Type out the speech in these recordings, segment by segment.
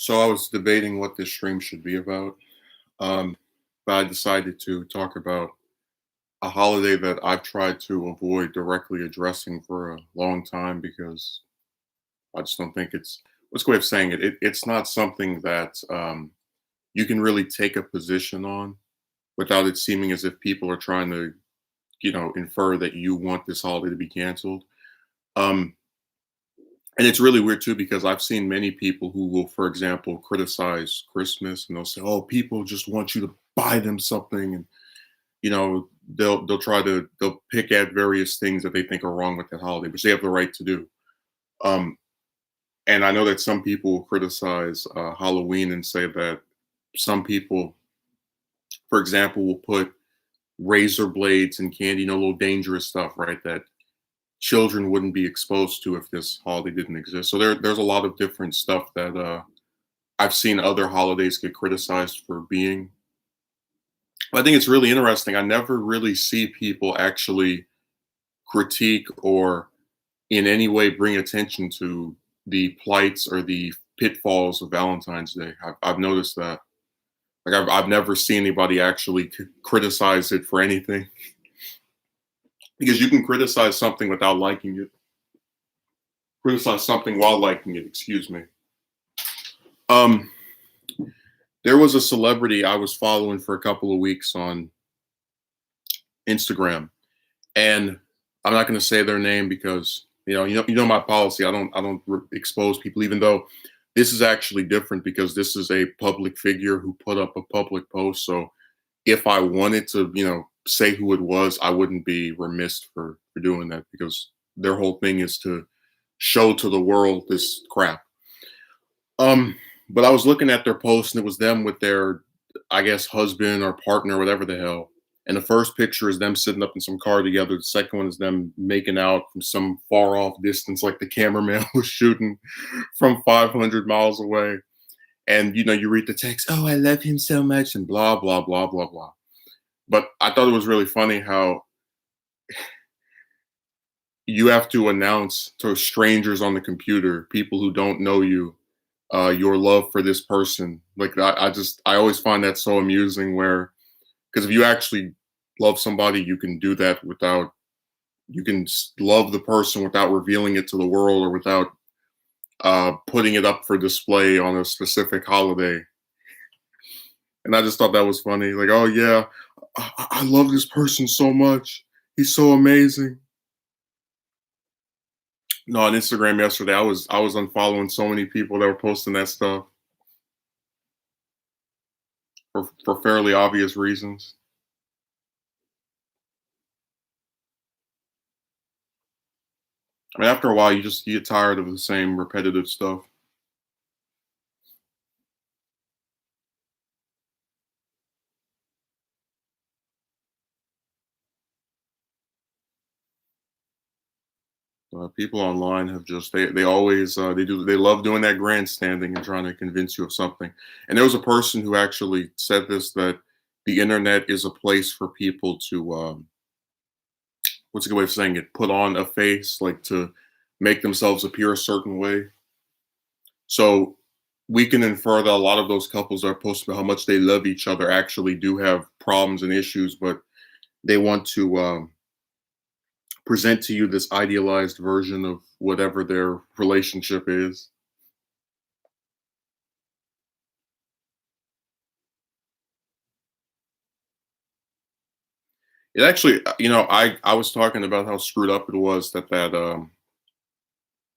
So I was debating what this stream should be about, um, but I decided to talk about a holiday that I've tried to avoid directly addressing for a long time because I just don't think it's what's the way of saying it. It's not something that you can really take a position on without it seeming as if people are trying to, infer that you want this holiday to be canceled. Um, And it's really weird too because I've seen many people who will, for example, criticize Christmas and they'll say, "Oh, people just want you to buy them something," and they'll pick at various things that they think are wrong with that holiday, which they have the right to do. Um, and I know that some people will criticize Halloween and say that some people, for example, will put razor blades and candy, little dangerous stuff, right? That children wouldn't be exposed to if this holiday didn't exist. So there's a lot of different stuff that I've seen other holidays get criticized for being. I think it's really interesting. I never really see people actually critique or in any way bring attention to the plights or the pitfalls of Valentine's Day. I've noticed that. Like I've never seen anybody actually criticize it for anything because you can criticize something without liking it. Criticize something while liking it. Excuse me. Um, there was a celebrity I was following for a couple of weeks on Instagram, and I'm not going to say their name because you know my policy. I don't expose people, even though this is actually different because this is a public figure who put up a public post. So if I wanted to, say who it was, I wouldn't be remiss for doing that because their whole thing is to show to the world this crap. Um, but I was looking at their post and it was them with their, I guess, husband or partner, whatever the hell. And the first picture is them sitting up in some car together. The second one is them making out from some far off distance, like the cameraman was shooting from 500 miles away. And you read the text, "Oh, I love him so much," and blah blah blah blah blah. But I thought it was really funny how you have to announce to strangers on the computer, people who don't know you, your love for this person. Like I always find that so amusing. Where because if you actually love somebody, you can do that without love the person without revealing it to the world or without putting it up for display on a specific holiday. And I just thought that was funny. Like, oh yeah, I love this person so much. He's so amazing. No, on Instagram yesterday, I was unfollowing so many people that were posting that stuff for fairly obvious reasons. I mean, after a while, you just get tired of the same repetitive stuff. People online have just they always they love doing that grandstanding and trying to convince you of something. And there was a person who actually said this that the internet is a place for people to what's a good way of saying it? Put on a face, like to make themselves appear a certain way. So we can infer that a lot of those couples that are posting about how much they love each other actually do have problems and issues, but they want to present to you this idealized version of whatever their relationship is. It actually, I was talking about how screwed up it was that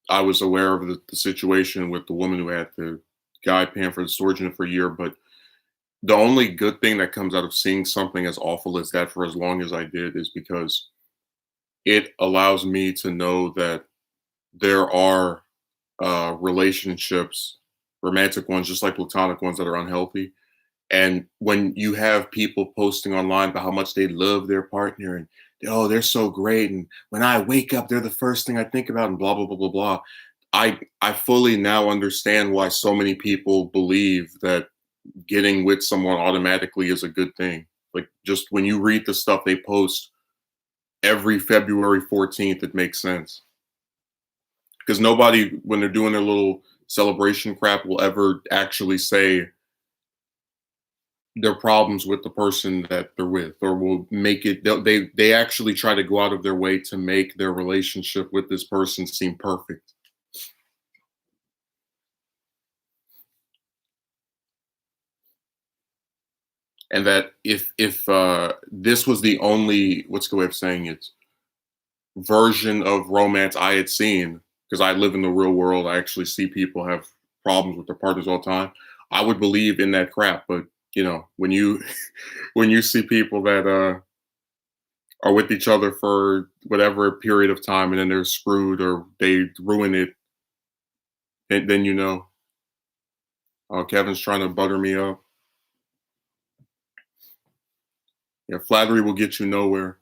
I was aware of the situation with the woman who had the guy paying for the storage unit for a year, but the only good thing that comes out of seeing something as awful as that for as long as I did is because it allows me to know that there are relationships, romantic ones, just like platonic ones, that are unhealthy. And when you have people posting online about how much they love their partner and oh, they're so great, and when I wake up, they're the first thing I think about, and blah blah blah blah blah. I fully now understand why so many people believe that getting with someone automatically is a good thing. Like just when you read the stuff they post every February 14th, it makes sense because nobody when they're doing their little celebration crap will ever actually say their problems with the person that they're with, or will make it. They actually try to go out of their way to make their relationship with this person seem perfect. And that if this was the only, what's the way of saying it, version of romance I had seen, because I live in the real world, I actually see people have problems with their partners all the time. I would believe in that crap, but when you when you see people that are with each other for whatever period of time and then they're screwed or they ruin it, then Kevin's trying to butter me up. Yeah, flattery will get you nowhere.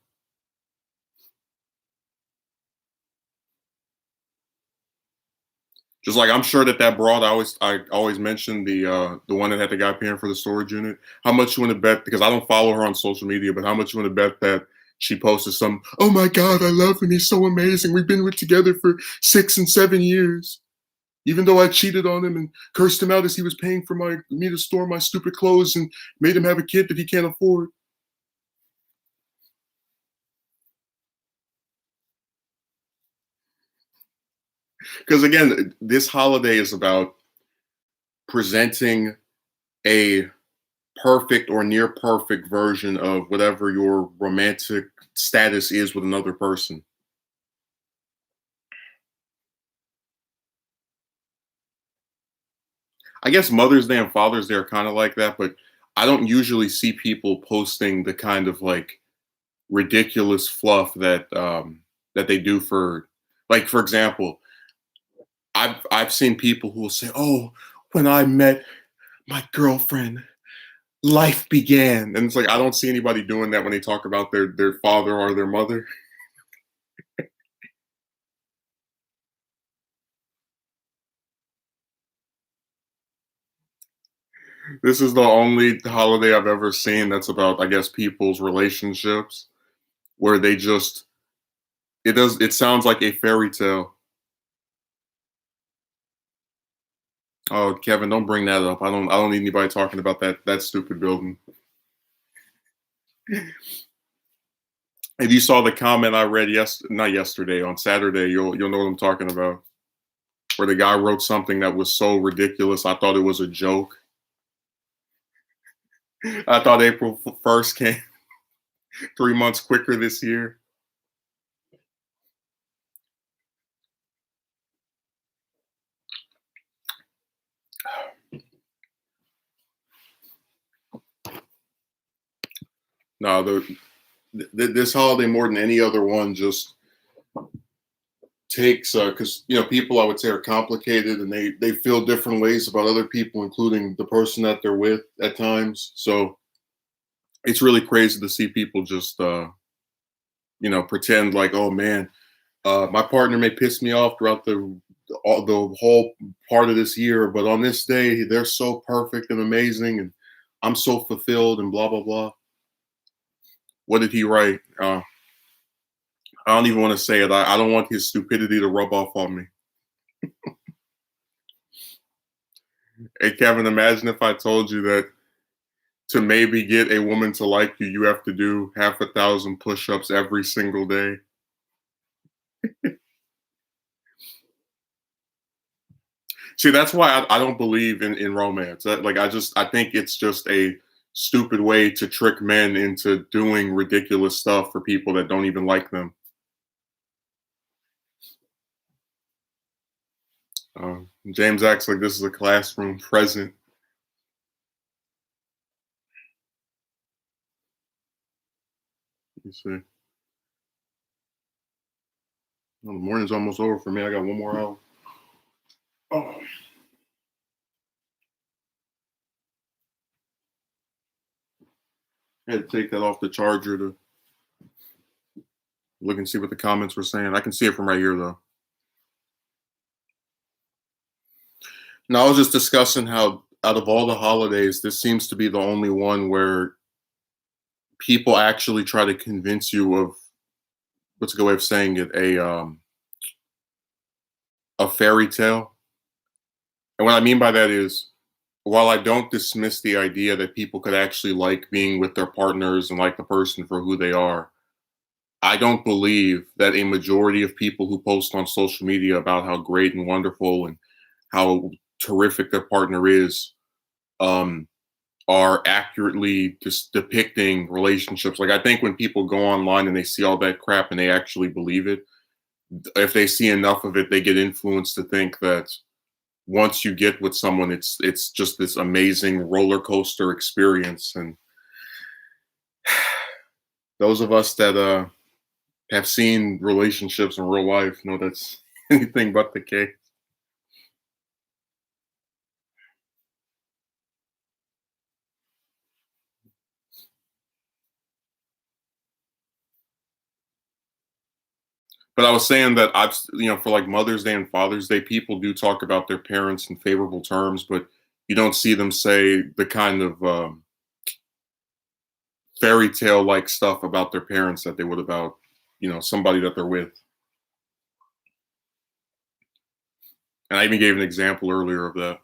Just like I'm sure that broad I always mention the one that had the guy paying for the storage unit. How much you want to bet? Because I don't follow her on social media, but how much you want to bet that she posted some? Oh my God, I love him. He's so amazing. We've been with together for 6 and 7 years. Even though I cheated on him and cursed him out as he was paying for me to store my stupid clothes and made him have a kid that he can't afford. Because again, this holiday is about presenting a perfect or near perfect version of whatever your romantic status is with another person. I guess Mother's Day and Father's Day are kind of like that, but I don't usually see people posting the kind of like ridiculous fluff that they do for, like, for example, I've seen people who will say, "Oh, when I met my girlfriend, life began," and it's like I don't see anybody doing that when they talk about their father or their mother. This is the only holiday I've ever seen that's about, I guess, people's relationships, where they just it sounds like a fairy tale. Oh, Kevin, don't bring that up. I don't need anybody talking about that stupid building. If you saw the comment I read not yesterday, on Saturday, you'll know what I'm talking about. Where the guy wrote something that was so ridiculous, I thought it was a joke. I thought April 1st came 3 months quicker this year. No, this holiday more than any other one just takes, because people, I would say, are complicated and they feel different ways about other people, including the person that they're with at times. So it's really crazy to see people just pretend like, oh man, my partner may piss me off throughout the whole part of this year, but on this day they're so perfect and amazing, and I'm so fulfilled and blah blah blah. What did he write? I don't even want to say it. I don't want his stupidity to rub off on me. Hey Kevin, imagine if I told you that to maybe get a woman to like you, you have to do half a thousand push-ups every single day. See, that's why I don't believe in romance. Like I think it's just a stupid way to trick men into doing ridiculous stuff for people that don't even like them. James acts like this is a classroom present. You see, well, the morning's almost over for me. I got one more hour. Oh, I had to take that off the charger to look and see what the comments were saying. I can see it from right here though. No, I was just discussing how out of all the holidays, this seems to be the only one where people actually try to convince you of, what's a good way of saying it, a fairy tale. And what I mean by that is, while I don't dismiss the idea that people could actually like being with their partners and like the person for who they are, I don't believe that a majority of people who post on social media about how great and wonderful and how terrific their partner is, um, are accurately just depicting relationships. Like, I think when people go online and they see all that crap and they actually believe it, if they see enough of it, they get influenced to think that once you get with someone, it's just this amazing roller coaster experience. And those of us that have seen relationships in real life know that's anything but the case. But I was saying that for like Mother's Day and Father's Day, people do talk about their parents in favorable terms, but you don't see them say the kind of fairy tale like stuff about their parents that they would about, somebody that they're with. And I even gave an example earlier of that.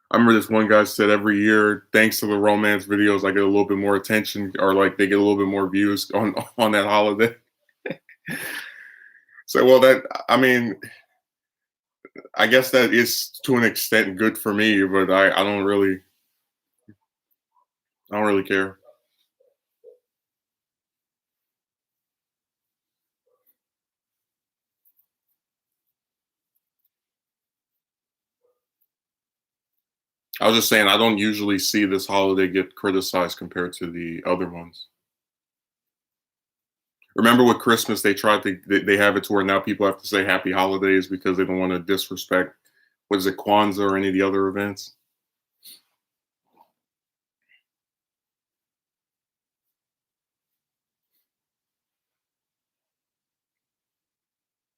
I remember this one guy said every year, thanks to the romance videos, I get a little bit more attention, or like they get a little bit more views on that holiday. So, well, that I mean, I guess that is to an extent good for me, but I don't really care. I was just saying I don't usually see this holiday get criticized compared to the other ones. Remember with Christmas, they tried to they have it to where now people have to say Happy Holidays because they don't want to disrespect, what is it, Kwanzaa or any of the other events.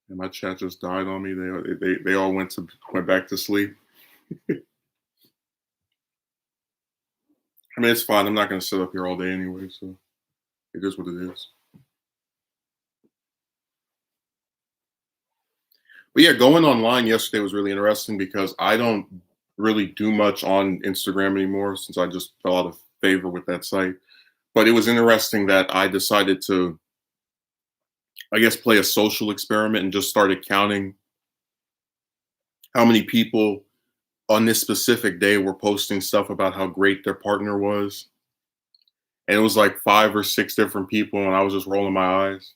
And my chat just died on me. They all went back to sleep. I mean, it's fine. I'm not going to sit up here all day anyway, so it is what it is. But yeah, going online yesterday was really interesting because I don't really do much on Instagram anymore since I just fell out of favor with that site. But it was interesting that I decided to, I guess, play a social experiment and just started counting how many people on this specific day were posting stuff about how great their partner was. And it was like 5 or 6 different people, and I was just rolling my eyes.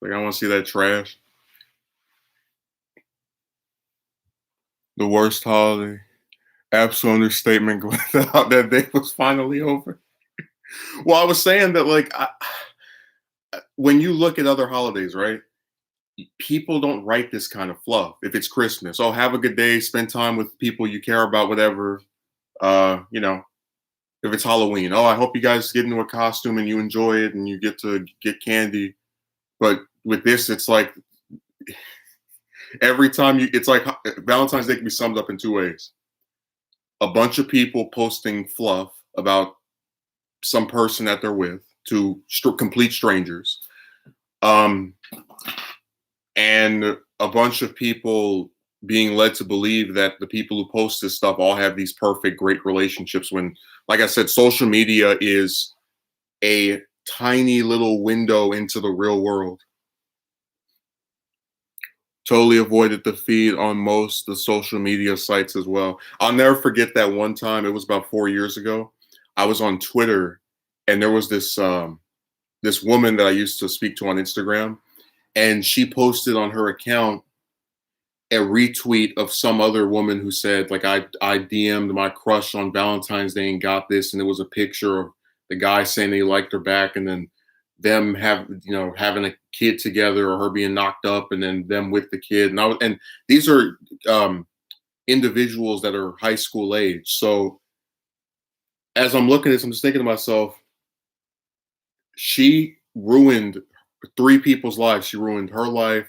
Like, I want to see that trash. The worst holiday. Absolute understatement. Glad that day was finally over. Well, I was saying that, like, when you look at other holidays, right? People don't write this kind of fluff. If it's Christmas, oh, have a good day, spend time with people you care about, whatever. Uh, you know, if it's Halloween, oh, I hope you guys get into a costume and you enjoy it and you get to get candy. But with this, it's like every time it's like Valentine's Day can be summed up in 2 ways: a bunch of people posting fluff about some person that they're with to complete strangers, um, and a bunch of people being led to believe that the people who post this stuff all have these perfect, great relationships. When, like I said, social media is a tiny little window into the real world. Totally avoided the feed on most the social media sites as well. I'll never forget that one time. It was about 4 years ago. I was on Twitter, and there was this woman that I used to speak to on Instagram, and she posted on her account a retweet of some other woman who said, like, I DM'd my crush on Valentine's Day and got this, and it was a picture of the guy saying he liked her back, and then them having a kid together, or her being knocked up, and then them with the kid. And these are individuals that are high school age. So as I'm looking at this, I'm just thinking to myself, she ruined 3 people's lives. She ruined her life,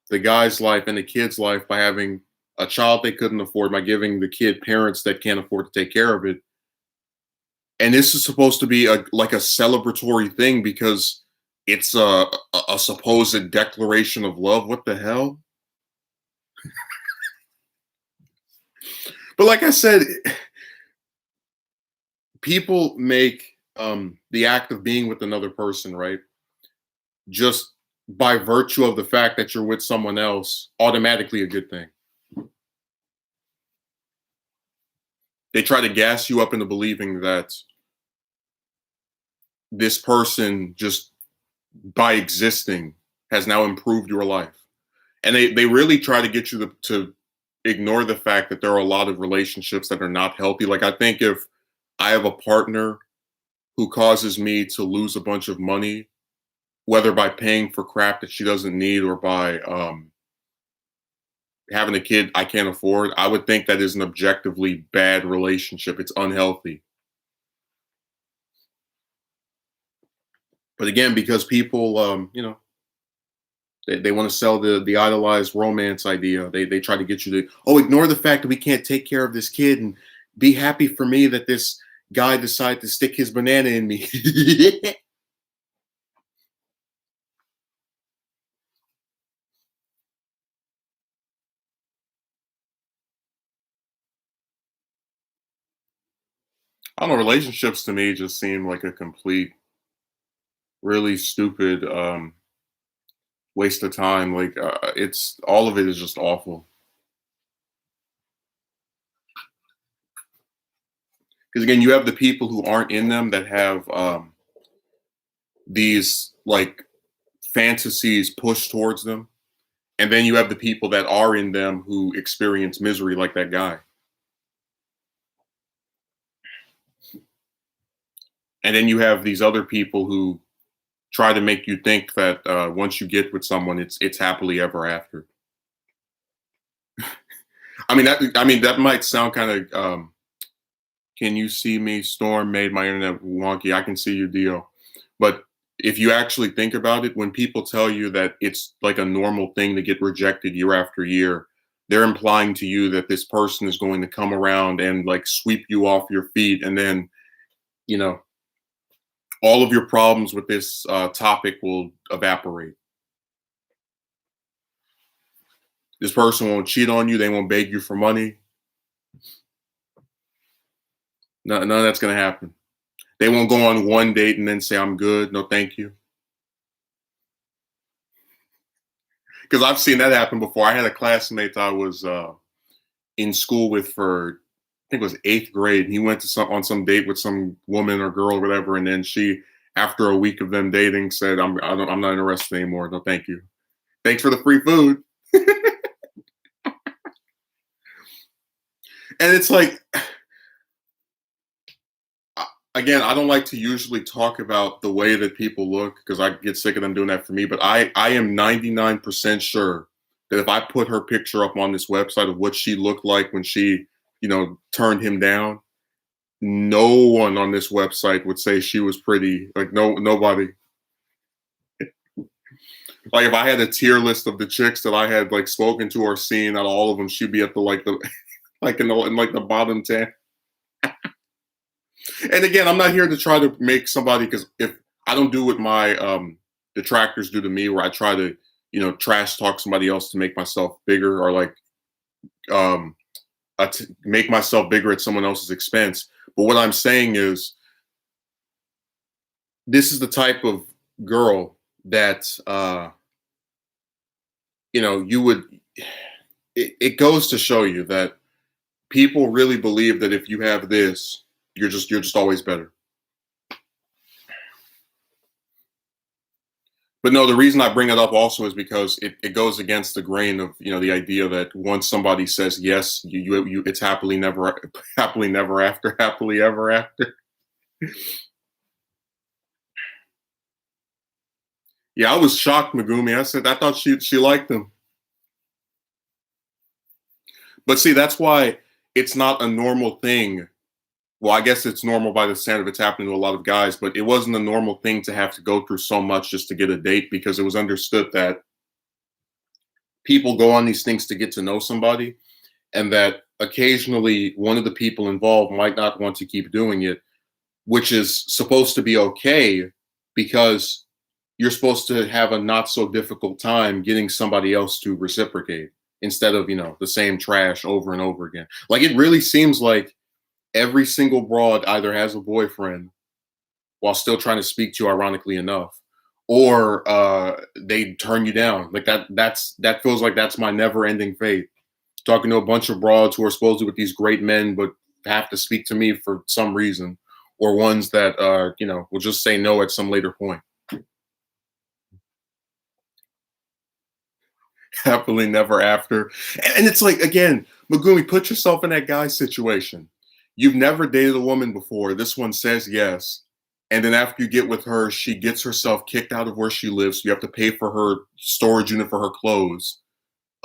the guy's life, and the kid's life by having a child they couldn't afford, by giving the kid parents that can't afford to take care of it. And this is supposed to be like a celebratory thing because it's a supposed declaration of love. What the hell? But like I said, people make the act of being with another person, right? Just by virtue of the fact that you're with someone else, automatically a good thing. They try to gas you up into believing that this person just by existing has now improved your life. And they really try to get you to ignore the fact that there are a lot of relationships that are not healthy. Like I think if I have a partner who causes me to lose a bunch of money, whether by paying for crap that she doesn't need or by having a kid I can't afford, I would think that is an objectively bad relationship. It's unhealthy. But again, because people, they want to sell the idolized romance idea. They try to get you to ignore the fact that we can't take care of this kid and be happy for me that this guy decided to stick his banana in me. I don't know. Relationships to me just seem like a complete, really stupid waste of time. Like it's all of it is just awful. Because again, you have the people who aren't in them that have these like fantasies pushed towards them, and then you have the people that are in them who experience misery, like that guy. And then you have these other people who try to make you think that once you get with someone, it's happily ever after. I mean that might sound kind of can you see me? Storm made my internet wonky. I can see you, deal. But if you actually think about it, when people tell you that it's like a normal thing to get rejected year after year, they're implying to you that this person is going to come around and like sweep you off your feet, and then you know all of your problems with this topic will evaporate. This person won't cheat on you. They won't beg you for money. No, none of that's going to happen. They won't go on one date and then say, I'm good. No, thank you. Because I've seen that happen before. I had a classmate I was in school with for, I think it was eighth grade. And he went to on some date with some woman or girl or whatever. And then she, after a week of them dating, said, I'm not interested anymore. No, thank you. Thanks for the free food. And it's like, again, I don't like to usually talk about the way that people look because I get sick of them doing that for me. But I am 99% sure that if I put her picture up on this website of what she looked like when she, turned him down, no one on this website would say she was pretty. Like nobody. Like if I had a tier list of the chicks that I had like spoken to or seen, out of all of them, she'd be at the like in like the bottom 10. And again, I'm not here to try to make somebody, because if I don't do what my detractors do to me, where I try to trash talk somebody else to make myself bigger, or like um make myself bigger at someone else's expense. But what I'm saying is, this is the type of girl that you would. It goes to show you that people really believe that if you have this, you're just always better. But no, the reason I bring it up also is because it goes against the grain of the idea that once somebody says yes, you it's happily never after, happily ever after. Yeah, I was shocked, Megumi. I said I thought she liked him. But see, that's why it's not a normal thing. Well, I guess it's normal by the standard. It's happening to a lot of guys, but it wasn't a normal thing to have to go through so much just to get a date, because it was understood that people go on these things to get to know somebody, and that occasionally one of the people involved might not want to keep doing it, which is supposed to be okay, because you're supposed to have a not so difficult time getting somebody else to reciprocate instead of, the same trash over and over again. Like it really seems like every single broad either has a boyfriend while still trying to speak to you, ironically enough, or they turn you down. Like that feels like that's my never-ending fate. Talking to a bunch of broads who are supposedly with these great men, but have to speak to me for some reason, or ones that will just say no at some later point. Happily never after. And it's like, again, Megumi, put yourself in that guy's situation. You've never dated a woman before. This one says yes. And then after you get with her, she gets herself kicked out of where she lives. So you have to pay for her storage unit for her clothes.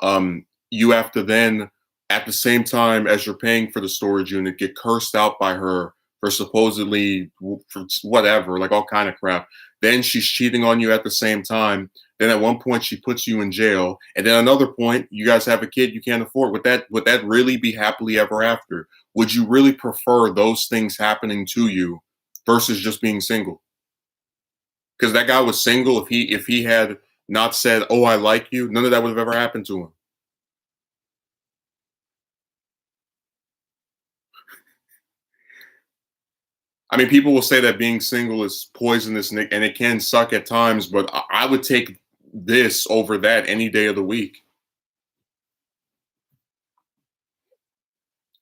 You have to then, at the same time as you're paying for the storage unit, get cursed out by her for supposedly for whatever, like all kind of crap. Then she's cheating on you at the same time. Then at one point she puts you in jail, and then another point you guys have a kid you can't afford. Would that really be happily ever after? Would you really prefer those things happening to you versus just being single? Because that guy was single. If he had not said, "Oh, I like you," none of that would have ever happened to him. I mean, people will say that being single is poisonous and it can suck at times, but I would take this over that any day of the week.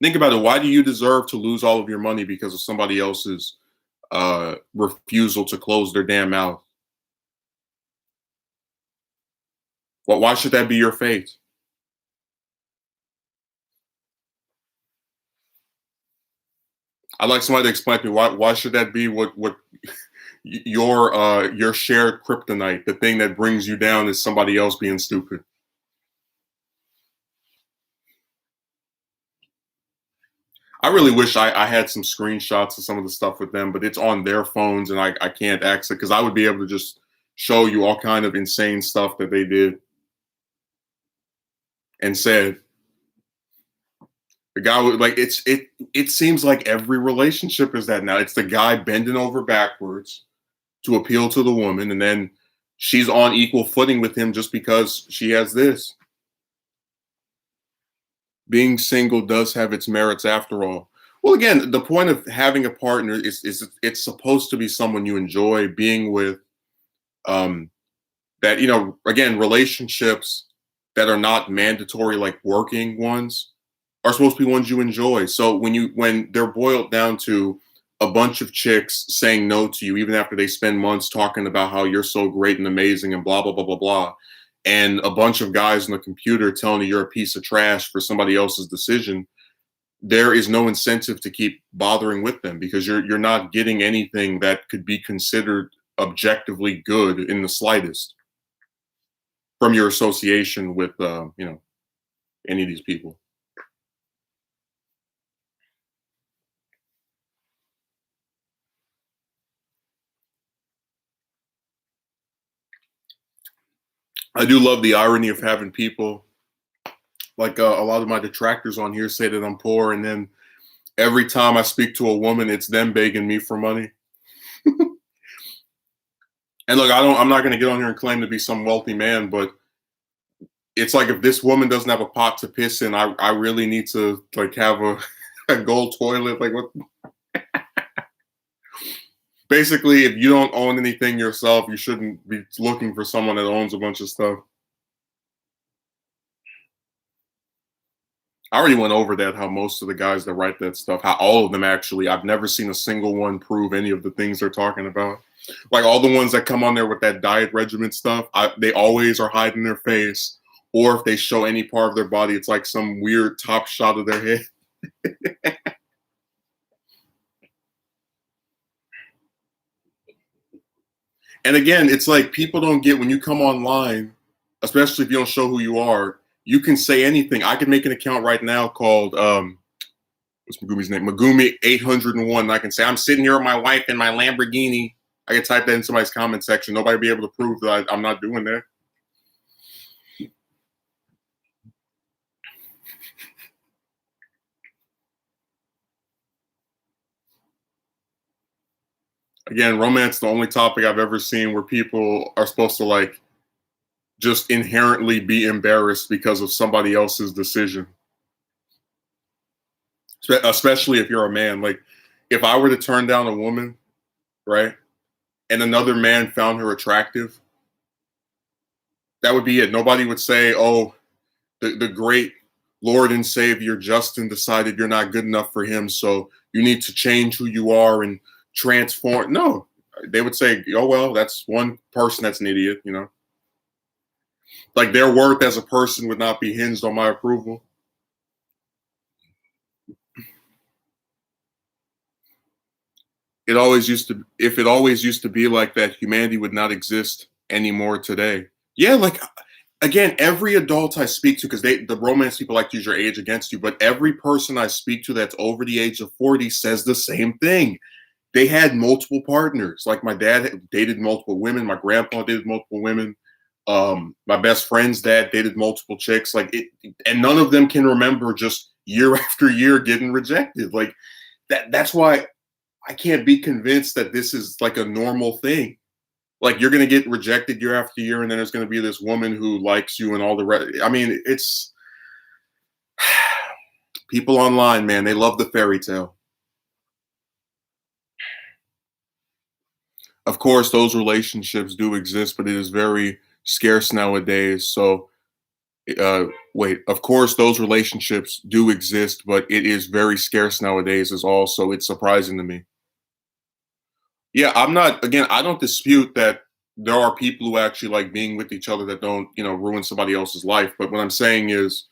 Think about it. Why do you deserve to lose all of your money because of somebody else's refusal to close their damn mouth? Why should that be your fate? I'd like somebody to explain to me why should that be what your shared kryptonite, the thing that brings you down is somebody else being stupid. I really wish I had some screenshots of some of the stuff with them, but it's on their phones and I can't access it because I would be able to just show you all kind of insane stuff that they did and said. The guy would like it seems like every relationship is that now. It's the guy bending over backwards to appeal to the woman, and then she's on equal footing with him just because she has this. Being single does have its merits after all. Well, again, the point of having a partner is it's supposed to be someone you enjoy being with. Um, that again, relationships that are not mandatory, like working ones, are supposed to be ones you enjoy. So when they're boiled down to a bunch of chicks saying no to you, even after they spend months talking about how you're so great and amazing and blah blah blah blah blah, and a bunch of guys on the computer telling you you're a piece of trash for somebody else's decision, there is no incentive to keep bothering with them because you're not getting anything that could be considered objectively good in the slightest from your association with any of these people. I do love the irony of having people like a lot of my detractors on here say that I'm poor, and then every time I speak to a woman, it's them begging me for money. And look, I'm not going to get on here and claim to be some wealthy man, but it's like if this woman doesn't have a pot to piss in, I really need to like have a gold toilet. Like what? Basically, if you don't own anything yourself, you shouldn't be looking for someone that owns a bunch of stuff. I already went over that, how most of the guys that write that stuff, how all of them actually, I've never seen a single one prove any of the things they're talking about. Like all the ones that come on there with that diet regimen stuff, they always are hiding their face. Or if they show any part of their body, it's like some weird top shot of their head. And again, it's like people don't get when you come online, especially if you don't show who you are, you can say anything. I can make an account right now called what's Megumi's name? Megumi 801. And I can say, I'm sitting here with my wife in my Lamborghini. I can type that in somebody's comment section. Nobody will be able to prove that I'm not doing that. Again, romance the only topic I've ever seen where people are supposed to like just inherently be embarrassed because of somebody else's decision. Especially if you're a man. Like, if I were to turn down a woman, right, and another man found her attractive, that would be it. Nobody would say, "Oh, the great Lord and Savior Justin decided you're not good enough for him, so you need to change who you are and transform." No, they would say, "Oh well, that's one person that's an idiot," you know. Like their worth as a person would not be hinged on my approval. It always used to. If it always used to be like that, humanity would not exist anymore today. Yeah, like again, every adult I speak to, because the romance people like to use your age against you, but every person I speak to that's over the age of 40 says the same thing. They had multiple partners. Like my dad dated multiple women, my grandpa dated multiple women. My best friend's dad dated multiple chicks. Like it, and none of them can remember just year after year getting rejected. Like that's why I can't be convinced that this is like a normal thing. Like you're gonna get rejected year after year, and then there's gonna be this woman who likes you and all the rest. I mean, it's people online, man. They love the fairy tale. Of course, those relationships do exist, but it is very scarce nowadays. So, uh, wait, of course, those relationships do exist, but it is very scarce nowadays. Is also it's surprising to me. Yeah, I'm not. Again, I don't dispute that there are people who actually like being with each other that don't, ruin somebody else's life. But what I'm saying is,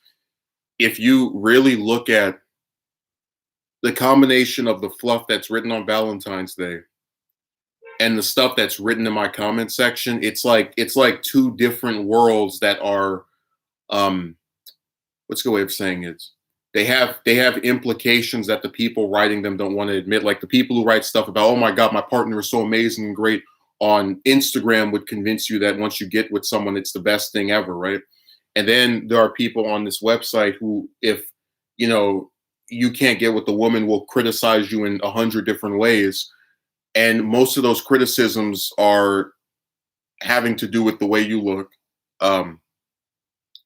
if you really look at the combination of the fluff that's written on Valentine's Day and the stuff that's written in my comment section, it's like two different worlds that are um what's the way of saying it? They have implications that the people writing them don't want to admit. Like the people who write stuff about, oh my God, my partner is so amazing and great on Instagram would convince you that once you get with someone, it's the best thing ever, right? And then there are people on this website who, if you know you can't get with the woman, will criticize you in 100 different ways. And most of those criticisms are having to do with the way you look, um,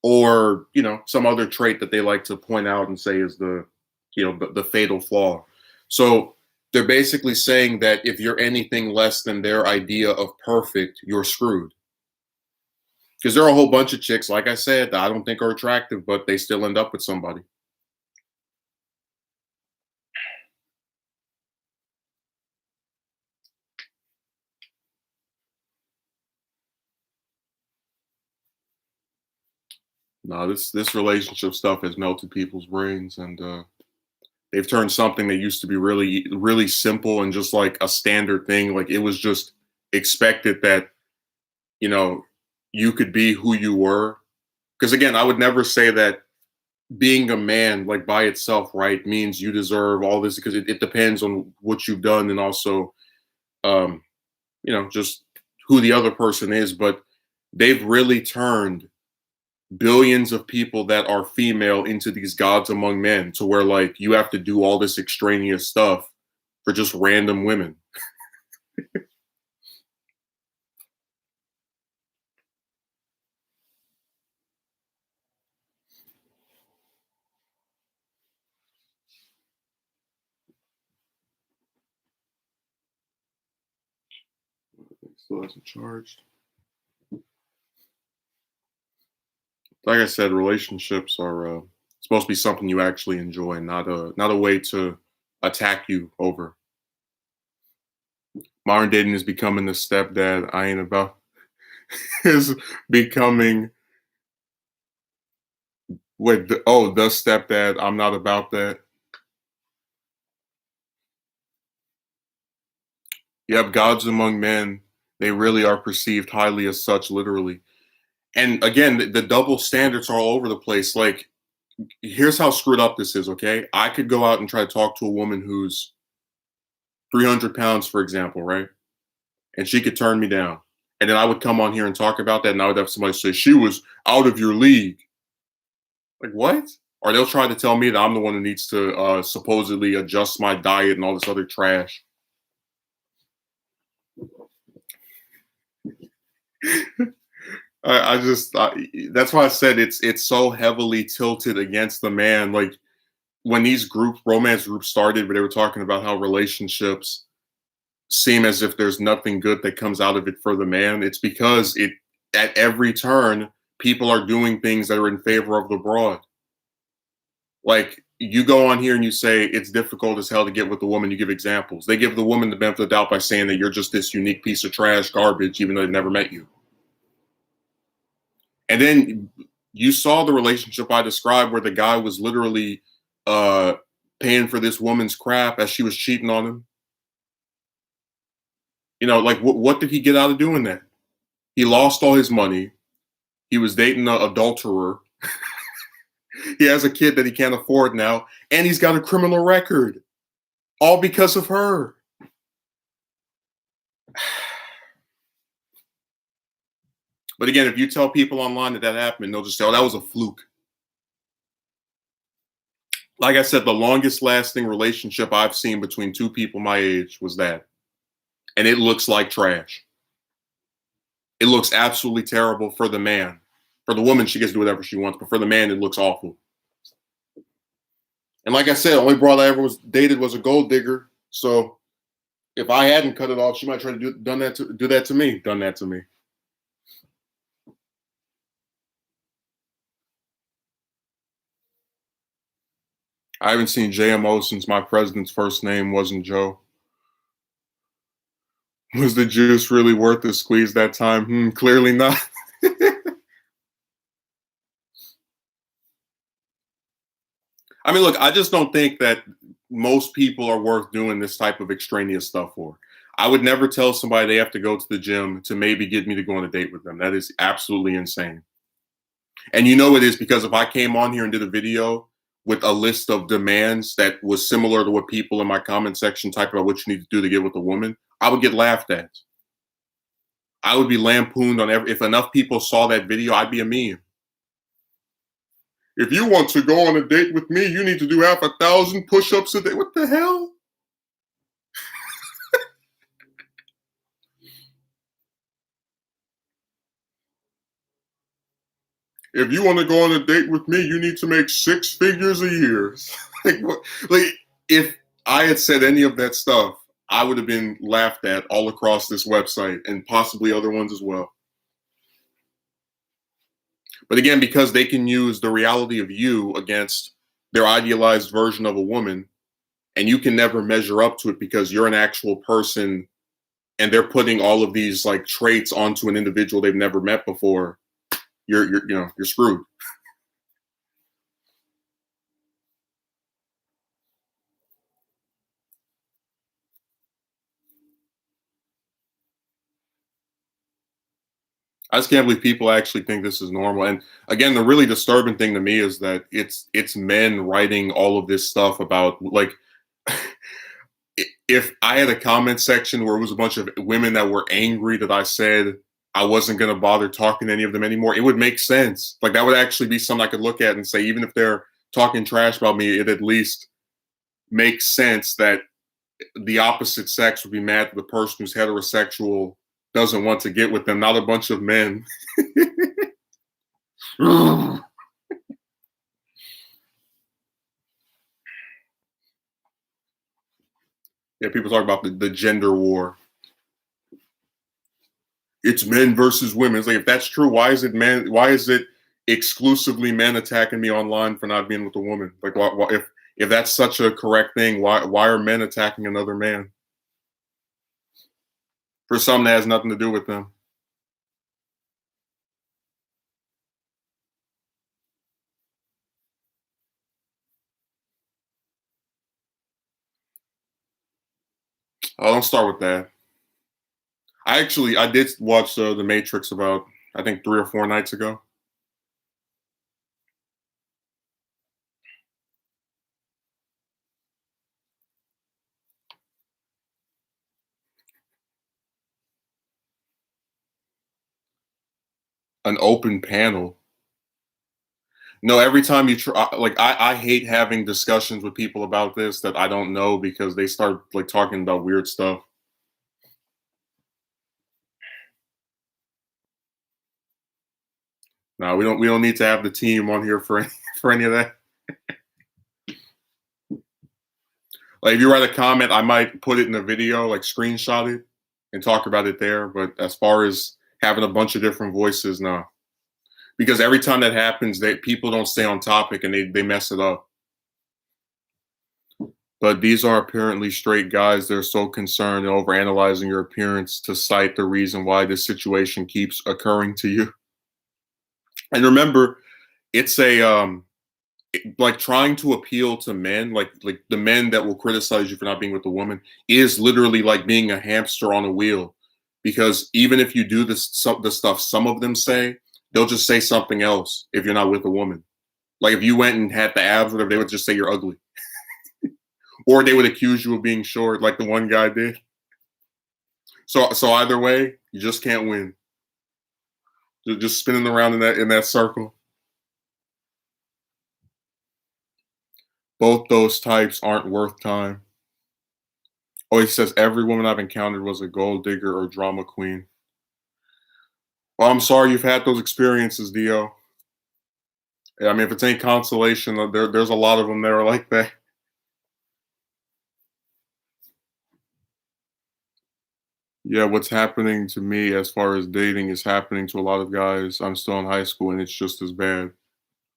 or some other trait that they like to point out and say is the fatal flaw. So they're basically saying that if you're anything less than their idea of perfect, you're screwed. Because there are a whole bunch of chicks, like I said, that I don't think are attractive, but they still end up with somebody. No, this relationship stuff has melted people's brains, and they've turned something that used to be really really simple and just like a standard thing. Like it was just expected that you know you could be who you were. Because again, I would never say that being a man like by itself, right, means you deserve all this, because it depends on what you've done, and also um, just who the other person is. But they've really turned billions of people that are female into these gods among men, to where like you have to do all this extraneous stuff for just random women. Still hasn't charged. Like I said, relationships are supposed to be something you actually enjoy, not a way to attack you over. Modern dating is becoming the stepdad I ain't about. Is becoming the stepdad I'm not about that. Yep, gods among men, they really are perceived highly as such, literally. And again, the double standards are all over the place. Like, here's how screwed up this is, okay? I could go out and try to talk to a woman who's 300 pounds, for example, right? And she could turn me down. And then I would come on here and talk about that, and I would have somebody say, she was out of your league. Like, what? Or they'll try to tell me that I'm the one who needs to supposedly adjust my diet and all this other trash. that's why I said it's so heavily tilted against the man. Like when these romance groups started, where they were talking about how relationships seem as if there's nothing good that comes out of it for the man. It's because it at every turn people are doing things that are in favor of the broad. Like you go on here and you say it's difficult as hell to get with the woman. You give examples. They give the woman the benefit of the doubt by saying that you're just this unique piece of trash garbage, even though they never met you. And then you saw the relationship I described where the guy was literally uh, paying for this woman's crap as she was cheating on him. You know, like what did he get out of doing that? He lost all his money. He was dating an adulterer. He has a kid that he can't afford now, and he's got a criminal record, all because of her. But again, if you tell people online that happened, they'll just say, "Oh, that was a fluke." Like I said, the longest lasting relationship I've seen between two people my age was that, and it looks like trash. It looks absolutely terrible for the man. For the woman, she gets to do whatever she wants, but for the man, it looks awful. And like I said, the only broad I ever was dated was a gold digger. So if I hadn't cut it off, she might try to do that to me. Done that to me. I haven't seen JMO since my president's first name wasn't Joe. Was the juice really worth the squeeze that time? Clearly not. I mean, look, I just don't think that most people are worth doing this type of extraneous stuff for. I would never tell somebody they have to go to the gym to maybe get me to go on a date with them. That is absolutely insane. And you know it is because if I came on here and did a video with a list of demands that was similar to what people in my comment section type about what you need to do to get with a woman, I would get laughed at. I would be lampooned on if enough people saw that video, I'd be a meme. If you want to go on a date with me, you need to do half 1,000 push-ups a day. What the hell? If you want to go on a date with me, you need to make 6 figures a year. like if I had said any of that stuff, I would have been laughed at all across this website and possibly other ones as well. But again, because they can use the reality of you against their idealized version of a woman, and you can never measure up to it because you're an actual person and they're putting all of these like traits onto an individual they've never met before, you're screwed. I just can't believe people actually think this is normal. And again, the really disturbing thing to me is that it's men writing all of this stuff about like if I had a comment section where it was a bunch of women that were angry that I said I wasn't going to bother talking to any of them anymore, it would make sense. Like that would actually be something I could look at and say, even if they're talking trash about me, it at least makes sense that the opposite sex would be mad that the person who's heterosexual doesn't want to get with them, not a bunch of men. Yeah, people talk about the gender war. It's men versus women. It's like if that's true, why is it men? Why is it exclusively men attacking me online for not being with a woman? Like, if that's such a correct thing, why are men attacking another man for something that has nothing to do with them? Don't start with that. I did watch The Matrix about I think 3 or 4 nights ago. An open panel. No, every time you try, like I hate having discussions with people about this that I don't know because they start like talking about weird stuff. No, we don't need to have the team on here for for any of that. Like if you write a comment, I might put it in a video, like screenshot it and talk about it there. But as far as having a bunch of different voices, no. Because every time that happens, people don't stay on topic and they mess it up. But these are apparently straight guys. They're so concerned and overanalyzing your appearance to cite the reason why this situation keeps occurring to you. And remember, it's like trying to appeal to men, like the men that will criticize you for not being with a woman, is literally like being a hamster on a wheel. Because even if you do the stuff some of them say, they'll just say something else if you're not with a woman. Like if you went and had the abs, whatever, they would just say you're ugly. Or they would accuse you of being short, like the one guy did. So either way, you just can't win. You're just spinning around in that circle. Both those types aren't worth time. Oh, he says every woman I've encountered was a gold digger or drama queen. Well, I'm sorry you've had those experiences, Dio. Yeah, I mean, if it's any consolation, there's a lot of them that are like that. Yeah, what's happening to me as far as dating is happening to a lot of guys. I'm still in high school and it's just as bad.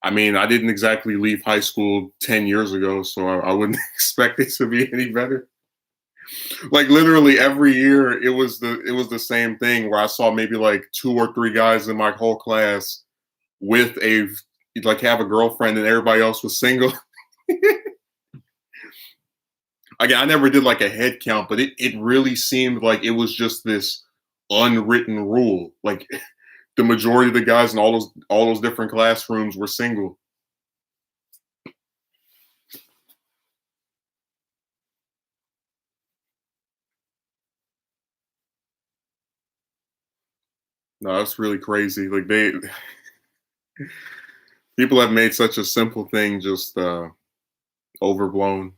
I mean, I didn't exactly leave high school 10 years ago, so I wouldn't expect it to be any better. Like literally every year it was the same thing where I saw maybe like two or three guys in my whole class with a like have a girlfriend and everybody else was single. Again, I never did like a head count, but it really seemed like it was just this unwritten rule. Like the majority of the guys in all those different classrooms were single. No, that's really crazy. Like they people have made such a simple thing just overblown.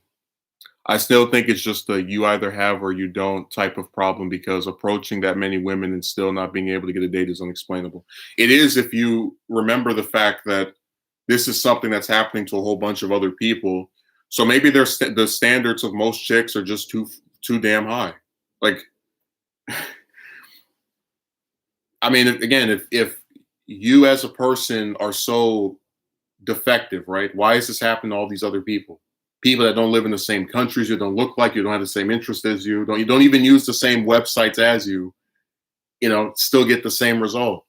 I still think it's just a you either have or you don't type of problem because approaching that many women and still not being able to get a date is unexplainable. It is if you remember the fact that this is something that's happening to a whole bunch of other people. So maybe the standards of most chicks are just too damn high. Like, I mean, again, if you as a person are so defective, right? Why is this happening to all these other people? People that don't live in the same countries, you don't look like you, don't have the same interest as you don't even use the same websites as you, still get the same result.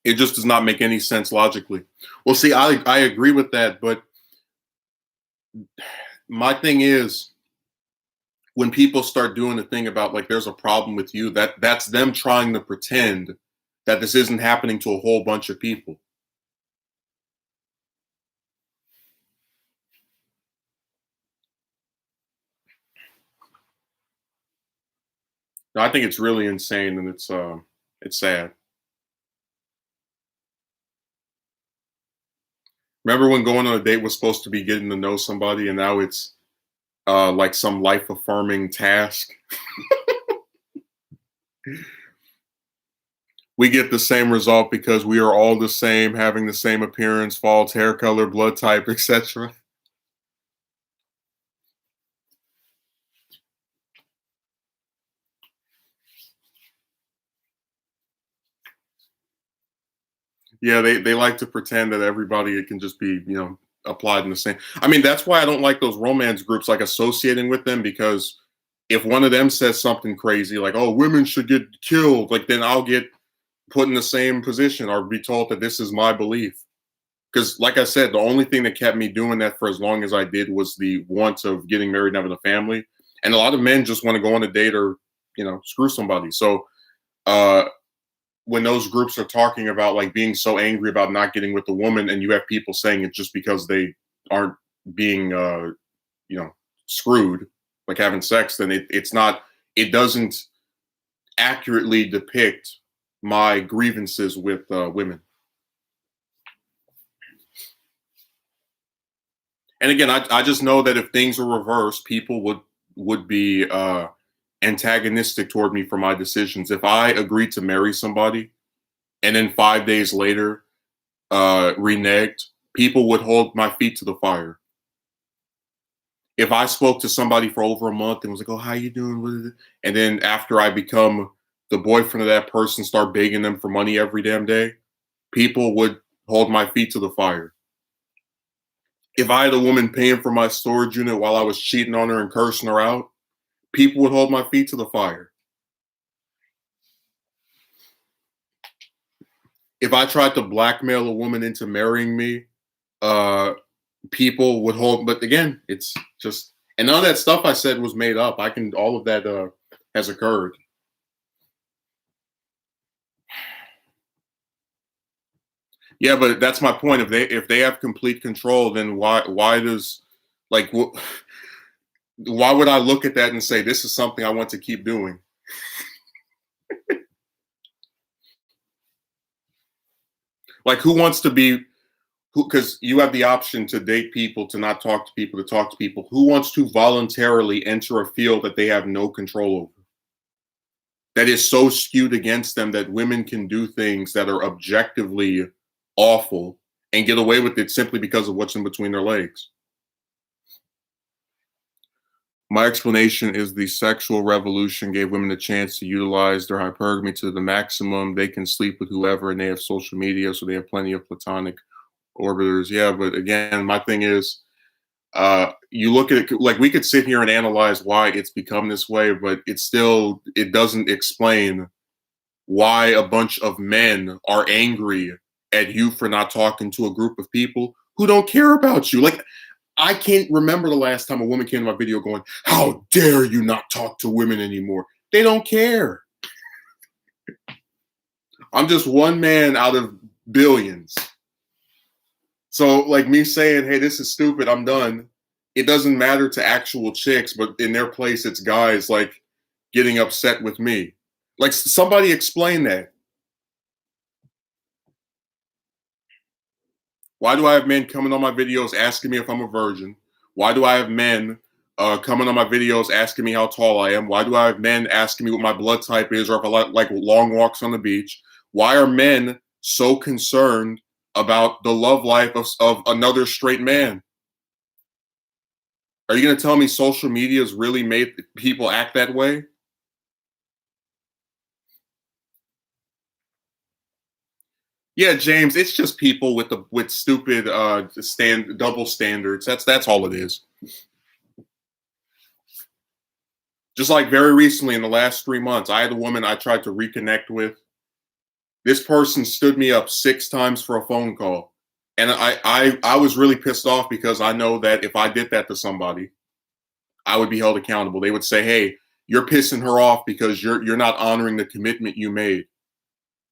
It just does not make any sense logically. Well, see, I agree with that, but my thing is when people start doing the thing about like there's a problem with you, that's them trying to pretend that this isn't happening to a whole bunch of people. No, I think it's really insane and it's sad. Remember when going on a date was supposed to be getting to know somebody and now it's like some life affirming task? We get the same result because we are all the same, having the same appearance, faults, hair color, blood type, etc. Yeah, they like to pretend that everybody can just be applied in the same. I mean, that's why I don't like those romance groups like associating with them because if one of them says something crazy like, "Oh, women should get killed," like then I'll get put in the same position or be told that this is my belief. Because, like I said, the only thing that kept me doing that for as long as I did was the want of getting married and having a family. And a lot of men just want to go on a date or screw somebody. So, uh, when those groups are talking about like being so angry about not getting with the woman, and you have people saying it just because they aren't being, you know, screwed, like having sex, then it's not, it doesn't accurately depict my grievances with women. And again, I just know that if things were reversed, people would be antagonistic toward me for my decisions. If I agreed to marry somebody and then 5 days later reneged, people would hold my feet to the fire. If I spoke to somebody for over a month and was like, "Oh, how you doing?" And then after I become the boyfriend of that person, start begging them for money every damn day, people would hold my feet to the fire. If I had a woman paying for my storage unit while I was cheating on her and cursing her out, people would hold my feet to the fire. If I tried to blackmail a woman into marrying me, uh, people would hold. But again, it's just, and none of that stuff I said was made up. I can, all of that has occurred. Yeah, but that's my point. If they have complete control, then why does like why would I look at that and say this is something I want to keep doing? Like who wants to be who, because you have the option to date people, to not talk to people, to talk to people. Who wants to voluntarily enter a field that they have no control over? That is so skewed against them that women can do things that are objectively awful and get away with it simply because of what's in between their legs. My explanation is the sexual revolution gave women a chance to utilize their hypergamy to the maximum. They can sleep with whoever and they have social media, so they have plenty of platonic orbiters. Yeah, but again, my thing is, you look at it like we could sit here and analyze why it's become this way, but it doesn't explain why a bunch of men are angry at you for not talking to a group of people who don't care about you. Like I can't remember the last time a woman came to my video going, "How dare you not talk to women anymore?" They don't care. I'm just one man out of billions. So, like me saying, "Hey, this is stupid. I'm done." It doesn't matter to actual chicks, but in their place, it's guys like getting upset with me. Like somebody explain that. Why do I have men coming on my videos asking me if I'm a virgin? Why do I have men coming on my videos asking me how tall I am? Why do I have men asking me what my blood type is or if I like long walks on the beach? Why are men so concerned about the love life of another straight man? Are you going to tell me social media has really made people act that way? Yeah, James, it's just people with stupid double standards. That's all it is. Just like very recently in the last 3 months, I had a woman I tried to reconnect with. This person stood me up 6 times for a phone call. And I was really pissed off because I know that if I did that to somebody, I would be held accountable. They would say, "Hey, you're pissing her off because you're not honoring the commitment you made."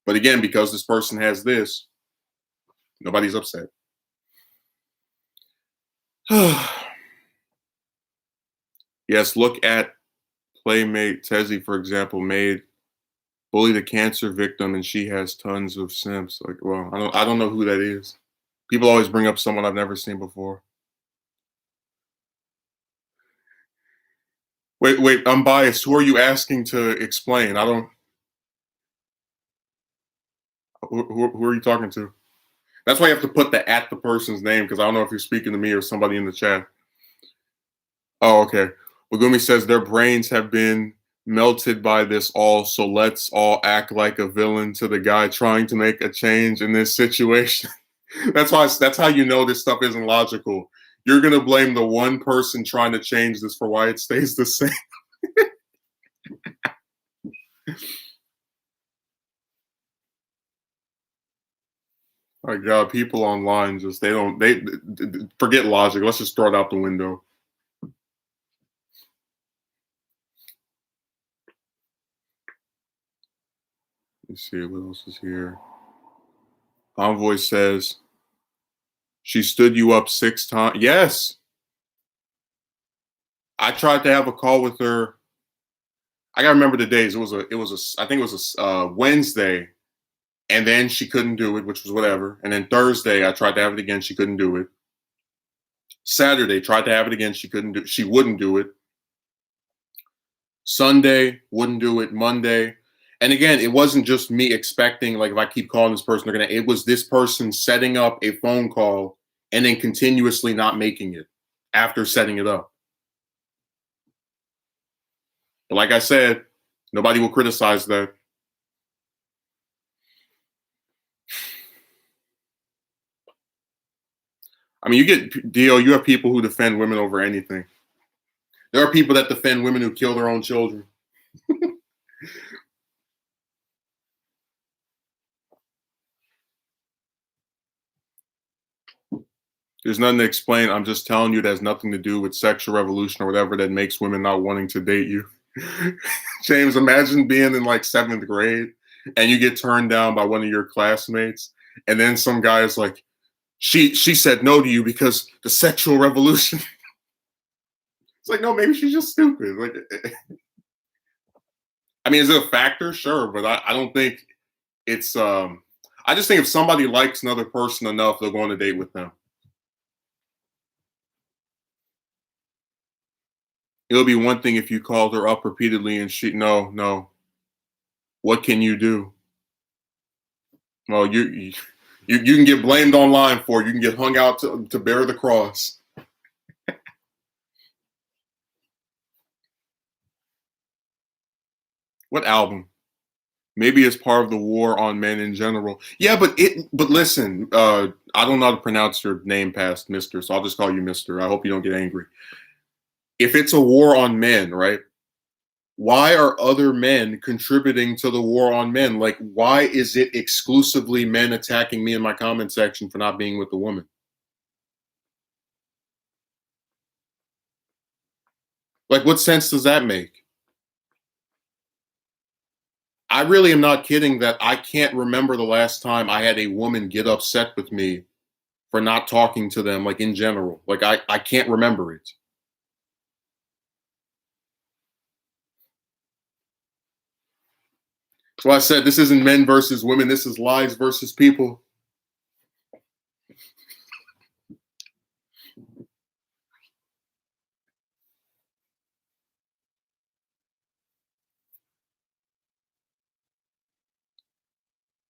But again, because this person has this, nobody's upset. Yes, look at Playmate Tezzy, for example, made bullied a cancer victim and she has tons of simps. Like, well, I don't know who that is. People always bring up someone I've never seen before. Wait, I'm biased. Who are you asking to explain? I don't. Who are you talking to? That's why you have to put the person's name because I don't know if you're speaking to me or somebody in the chat. Oh, okay. Wagumi says their brains have been melted by this all, so let's all act like a villain to the guy trying to make a change in this situation. That's how you know this stuff isn't logical. You're gonna blame the one person trying to change this for why it stays the same. My God, people online just they forget logic. Let's just throw it out the window. Let's see what else is here. Envoy says she stood you up 6 times. Yes, I tried to have a call with her. I gotta remember the days. I think it was a Wednesday, and then she couldn't do it, which was whatever. And then Thursday, I tried to have it again. She couldn't do it. Saturday, tried to have it again. She wouldn't do it. Sunday, wouldn't do it. Monday. And again, it wasn't just me expecting, like, if I keep calling this person, it was this person setting up a phone call and then continuously not making it after setting it up. But like I said, nobody will criticize that. I mean, you have people who defend women over anything. There are people that defend women who kill their own children. There's nothing to explain. I'm just telling you, it has nothing to do with sexual revolution or whatever that makes women not wanting to date you. James, imagine being in like 7th grade and you get turned down by one of your classmates, and then some guy is like, she said no to you because the sexual revolution. It's like, no, maybe she's just stupid. Like, I mean, is it a factor? Sure, but I don't think it's. I just think if somebody likes another person enough, they'll go on a date with them. It'll be one thing if you called her up repeatedly and no. What can you do? Well, you can get blamed online for it. You can get hung out to bear the cross. What album? Maybe it's part of the war on men in general. Yeah, but listen, I don't know how to pronounce your name past Mr., so I'll just call you Mr. I hope you don't get angry. If it's a war on men, right? Why are other men contributing to the war on men? Like, why is it exclusively men attacking me in my comment section for not being with a woman? Like, what sense does that make? I really am not kidding that I can't remember the last time I had a woman get upset with me for not talking to them, like, in general. Like, I can't remember it. So I said, this isn't men versus women. This is lies versus people.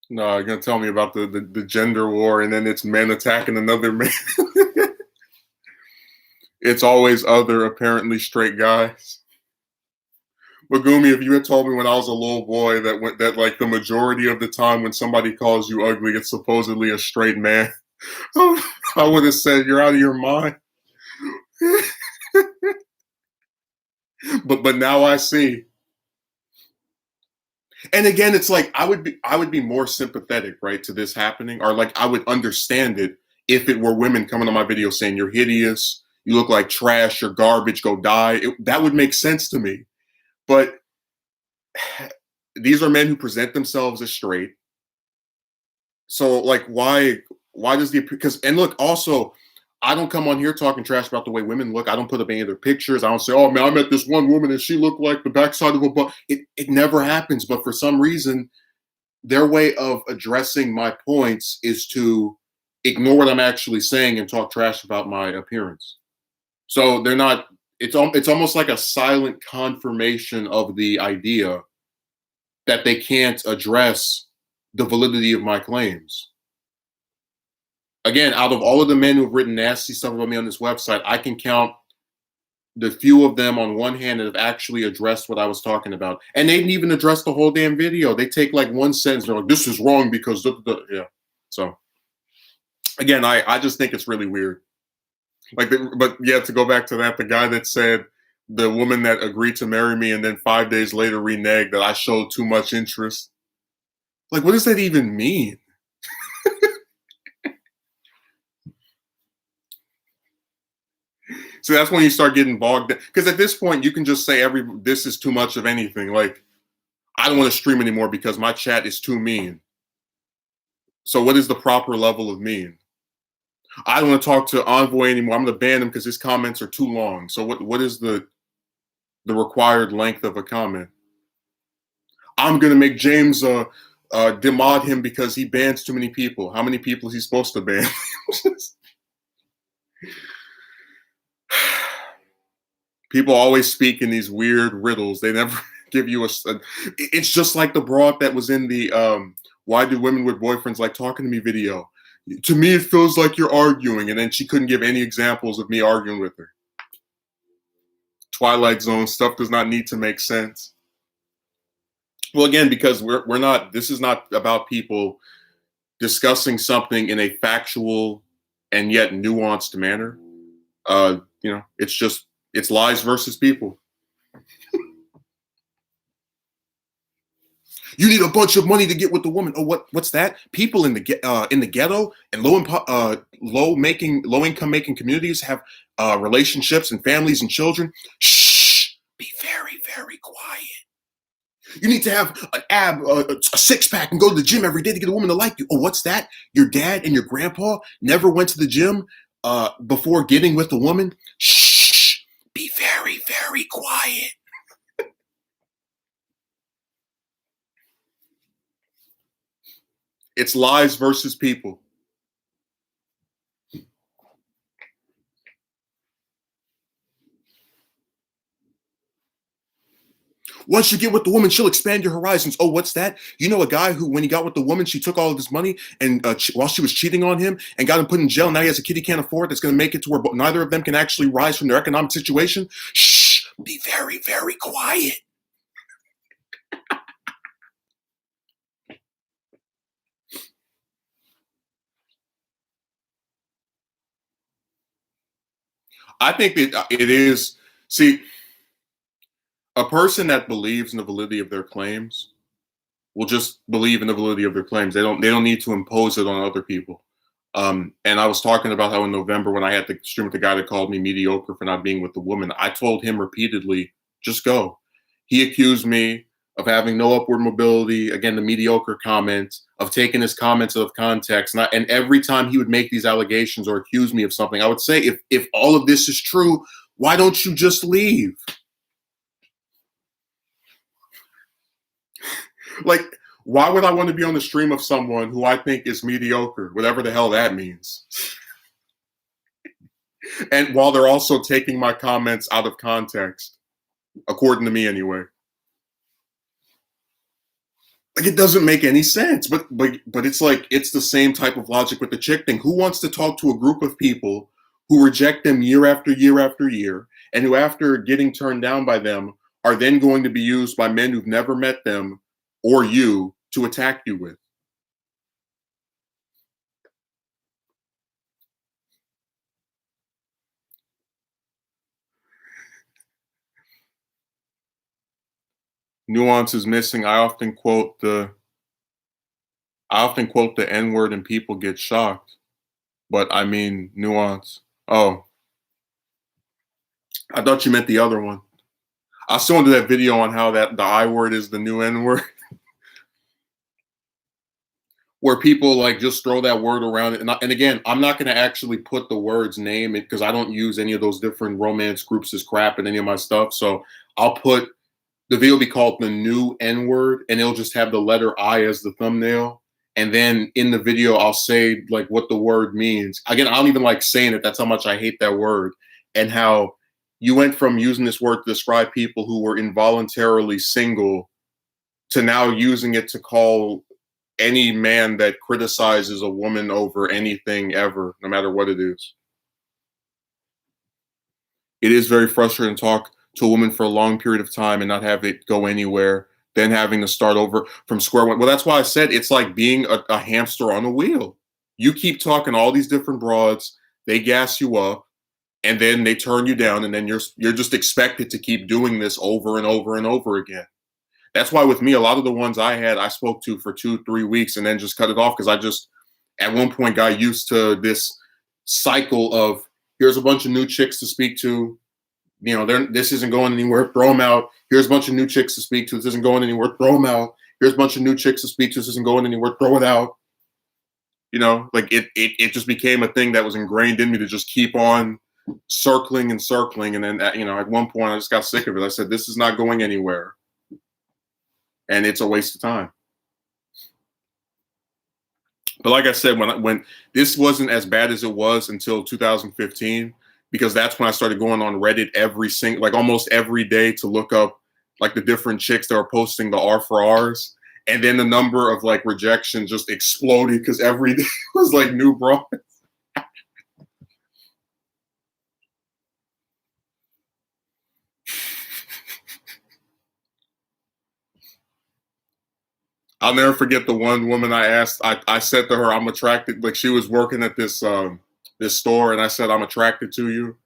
No, you're gonna tell me about the gender war, and then it's men attacking another man. It's always other apparently straight guys. Magumi, if you had told me when I was a little boy that like the majority of the time when somebody calls you ugly, it's supposedly a straight man, I would have said you're out of your mind. But now I see. And again, it's like I would be more sympathetic, right, to this happening, or like I would understand it if it were women coming on my video saying you're hideous, you look like trash, you're garbage, go die. That would make sense to me. But these are men who present themselves as straight. So like why does because and look, also I don't come on here talking trash about the way women look. I don't put up any of their pictures. I don't say, oh man, I met this one woman and she looked like the backside of a butt. It never happens. But for some reason, their way of addressing my points is to ignore what I'm actually saying and talk trash about my appearance. So they're not, it's almost like a silent confirmation of the idea that they can't address the validity of my claims. Again, out of all of the men who have written nasty stuff about me on this website, I can count the few of them on one hand that have actually addressed what I was talking about. And they didn't even address the whole damn video. They take like one sentence, they're like, this is wrong because, yeah. So, again, I just think it's really weird. Like, but yeah, to go back to that, the guy that said the woman that agreed to marry me and then 5 days later reneged that I showed too much interest. Like, what does that even mean? So that's when you start getting bogged down. Because at this point, you can just say this is too much of anything. Like, I don't want to stream anymore because my chat is too mean. So what is the proper level of mean? I don't want to talk to Envoy anymore. I'm going to ban him because his comments are too long. So what is the required length of a comment? I'm going to make James demod him because he bans too many people. How many people is he supposed to ban? People always speak in these weird riddles. They never give you it's just like the broad that was in the why do women with boyfriends like talking to me video. To me, it feels like you're arguing, and then she couldn't give any examples of me arguing with her. Twilight Zone stuff does not need to make sense. Well, again, because we're not. This is not about people discussing something in a factual and yet nuanced manner. It's lies versus people. You need a bunch of money to get with the woman. Oh, what's that? People in the ghetto and low income making communities have relationships and families and children. Shh, be very, very quiet. You need to have a six pack and go to the gym every day to get a woman to like you. Oh, what's that? Your dad and your grandpa never went to the gym before getting with a woman. Shh, be very, very quiet. It's lies versus people. Once you get with the woman, she'll expand your horizons. Oh, what's that? You know a guy who, when he got with the woman, she took all of his money and while she was cheating on him and got him put in jail. Now he has a kid he can't afford that's going to make it to where neither of them can actually rise from their economic situation. Shh, be very, very quiet. I think that it is. See, a person that believes in the validity of their claims will just believe in the validity of their claims. They don't need to impose it on other people. And I was talking about how in November when I had to stream with the guy that called me mediocre for not being with the woman, I told him repeatedly, just go. He accused me of having no upward mobility. Again, the mediocre comments, of taking his comments out of context. And every time he would make these allegations or accuse me of something, I would say, if all of this is true, why don't you just leave? Like, why would I want to be on the stream of someone who I think is mediocre, whatever the hell that means? And while they're also taking my comments out of context, according to me anyway. Like, it doesn't make any sense. But it's like, it's the same type of logic with the chick thing. Who wants to talk to a group of people who reject them year after year after year, and who, after getting turned down by them, are then going to be used by men who've never met them or you to attack you with? Nuance is missing. I often quote the N word and people get shocked, but I mean nuance. Oh, I thought you meant the other one. I still want to do that video on how that the I word is the new N word. Where people like just throw that word around. And again, I'm not going to actually put the word's name because I don't use any of those different romance groups as crap in any of my stuff. So I'll put the video will be called the new N word, and it'll just have the letter I as the thumbnail. And then in the video, I'll say like what the word means. Again, I don't even like saying it. That's how much I hate that word, and how you went from using this word to describe people who were involuntarily single to now using it to call any man that criticizes a woman over anything ever, no matter what it is. It is very frustrating to talk to a woman for a long period of time and not have it go anywhere, then having to start over from square one. Well, that's why I said it's like being a hamster on a wheel. You keep talking to all these different broads, they gas you up, and then they turn you down, and then you're just expected to keep doing this over and over and over again. That's why with me, a lot of the ones I spoke to for 2-3 weeks and then just cut it off because I just at one point got used to this cycle of here's a bunch of new chicks to speak to. You know, this isn't going anywhere. Throw them out. Here's a bunch of new chicks to speak to. This isn't going anywhere. Throw them out. Here's a bunch of new chicks to speak to. This isn't going anywhere. Throw it out. You know, like it just became a thing that was ingrained in me to just keep on circling and circling. And then, at one point I just got sick of it. I said, this is not going anywhere. And it's a waste of time. But like I said, when this wasn't as bad as it was until 2015, because that's when I started going on Reddit every single, like almost every day to look up like the different chicks that were posting the R for R's. And then the number of like rejections just exploded because every day was like new bro. I'll never forget the one woman I asked. I said to her, "I'm attracted." Like she was working at this store, and I said, "I'm attracted to you."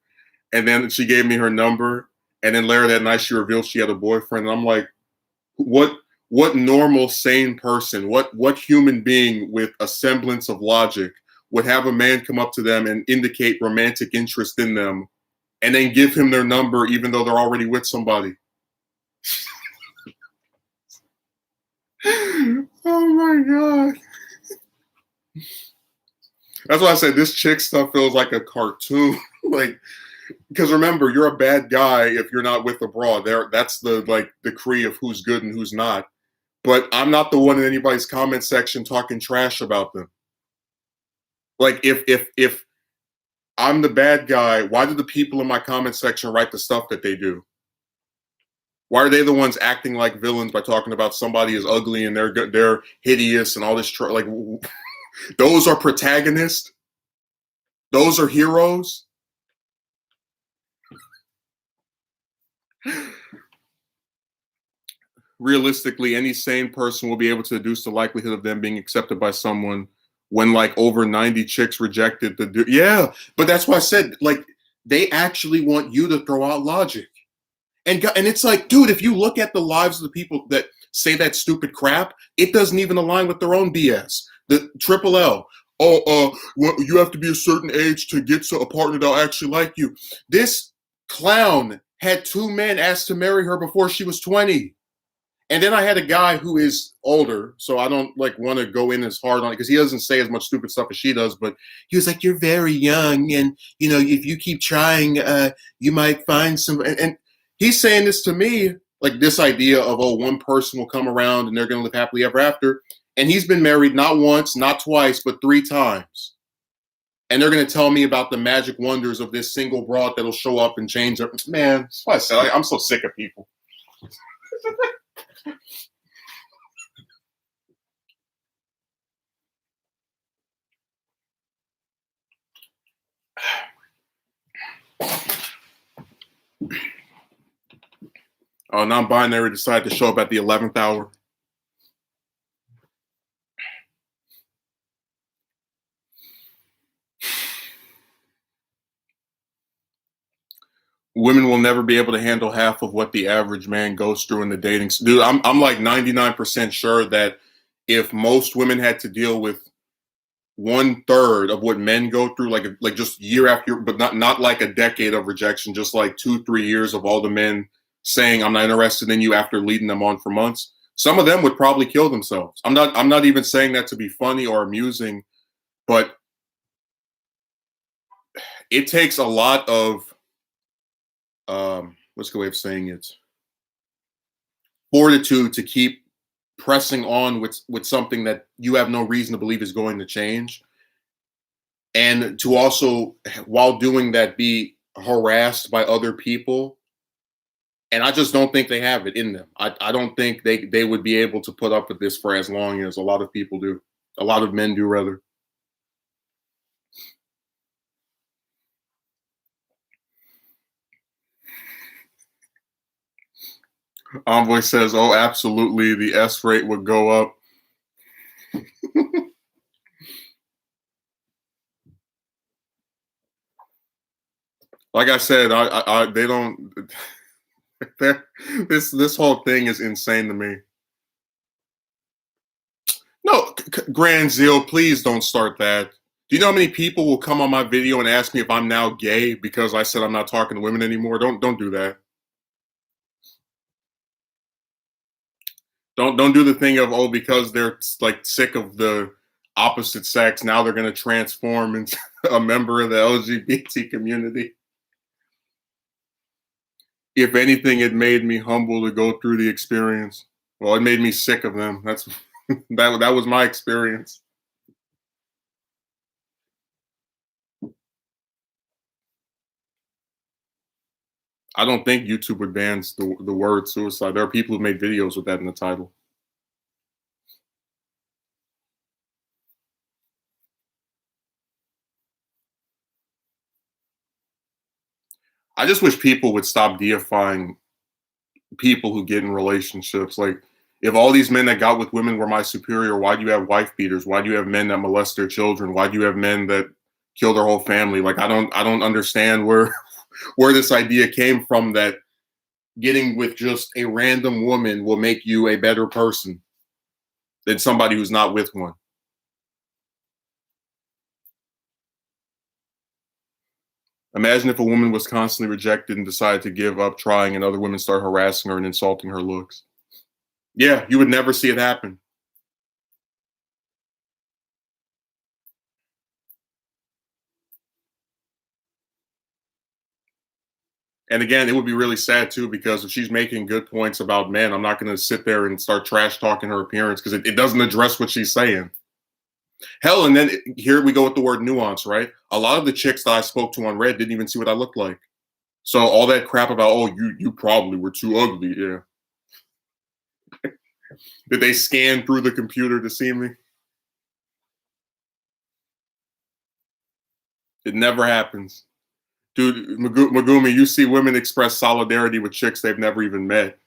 And then she gave me her number, and then later that night she revealed she had a boyfriend. And I'm like, "What? What normal, sane person? What human being with a semblance of logic would have a man come up to them and indicate romantic interest in them, and then give him their number even though they're already with somebody?" Oh my god. That's why I said this chick stuff feels like a cartoon. Like, because remember, you're a bad guy if you're not with a broad. That's the like decree of who's good and who's not. But I'm not the one in anybody's comment section talking trash about them. Like if I'm the bad guy, why do the people in my comment section write the stuff that they do? Why are they the ones acting like villains by talking about somebody is ugly and they're hideous and all this? Like those are protagonists. Those are heroes. Realistically, any sane person will be able to deduce the likelihood of them being accepted by someone when like over 90 chicks rejected the dude. Yeah, but that's why I said like they actually want you to throw out logic. And it's like, dude, if you look at the lives of the people that say that stupid crap, it doesn't even align with their own BS. The triple L. Oh, well, you have to be a certain age to get to a partner that'll actually like you. This clown had 2 men ask to marry her before she was 20. And then I had a guy who is older, so I don't like want to go in as hard on it because he doesn't say as much stupid stuff as she does. But he was like, "You're very young, and you know, if you keep trying, you might find some." And he's saying this to me, like this idea of one person will come around and they're going to live happily ever after. And he's been married not once, not twice, but 3 times. And they're going to tell me about the magic wonders of this single broad that'll show up and change it. Man, that's why I said I'm so sick of people. Non-binary decided to show up at the 11th hour. Women will never be able to handle half of what the average man goes through in the dating. Dude, I'm like 99% sure that if most women had to deal with 1/3 of what men go through, like just year after year, but not like a decade of rejection, just like 2-3 years of all the men saying I'm not interested in you after leading them on for months, some of them would probably kill themselves. I'm not even saying that to be funny or amusing, but it takes a lot of what's the way of saying it? Fortitude to keep pressing on with something that you have no reason to believe is going to change, and to also, while doing that, be harassed by other people. And I just don't think they have it in them. I don't think they would be able to put up with this for as long as a lot of people do. A lot of men do, rather. Envoy says, "Oh, absolutely, the S rate would go up." Like I said, they don't. This whole thing is insane to me. No, Grand Zeal, please don't start that. Do you know how many people will come on my video and ask me if I'm now gay because I said I'm not talking to women anymore? Don't do that. Don't do the thing of because they're like sick of the opposite sex, now they're going to transform into a member of the LGBT community. If anything, it made me humble to go through the experience. Well, it made me sick of them. That's that was my experience. I don't think YouTube would ban the word suicide. There are people who made videos with that in the title. I just wish people would stop deifying people who get in relationships. Like, if all these men that got with women were my superior, why do you have wife beaters? Why do you have men that molest their children? Why do you have men that kill their whole family? Like, I don't understand where where this idea came from that getting with just a random woman will make you a better person than somebody who's not with one. Imagine if a woman was constantly rejected and decided to give up trying, and other women start harassing her and insulting her looks. Yeah, you would never see it happen. And again, it would be really sad too, because if she's making good points about men, I'm not going to sit there and start trash talking her appearance because it doesn't address what she's saying. Hell, and then here we go with the word nuance, right? A lot of the chicks that I spoke to on Red didn't even see what I looked like. So all that crap about, oh, you probably were too ugly. Yeah. Did they scan through the computer to see me? It never happens. Dude, Magumi, you see women express solidarity with chicks they've never even met.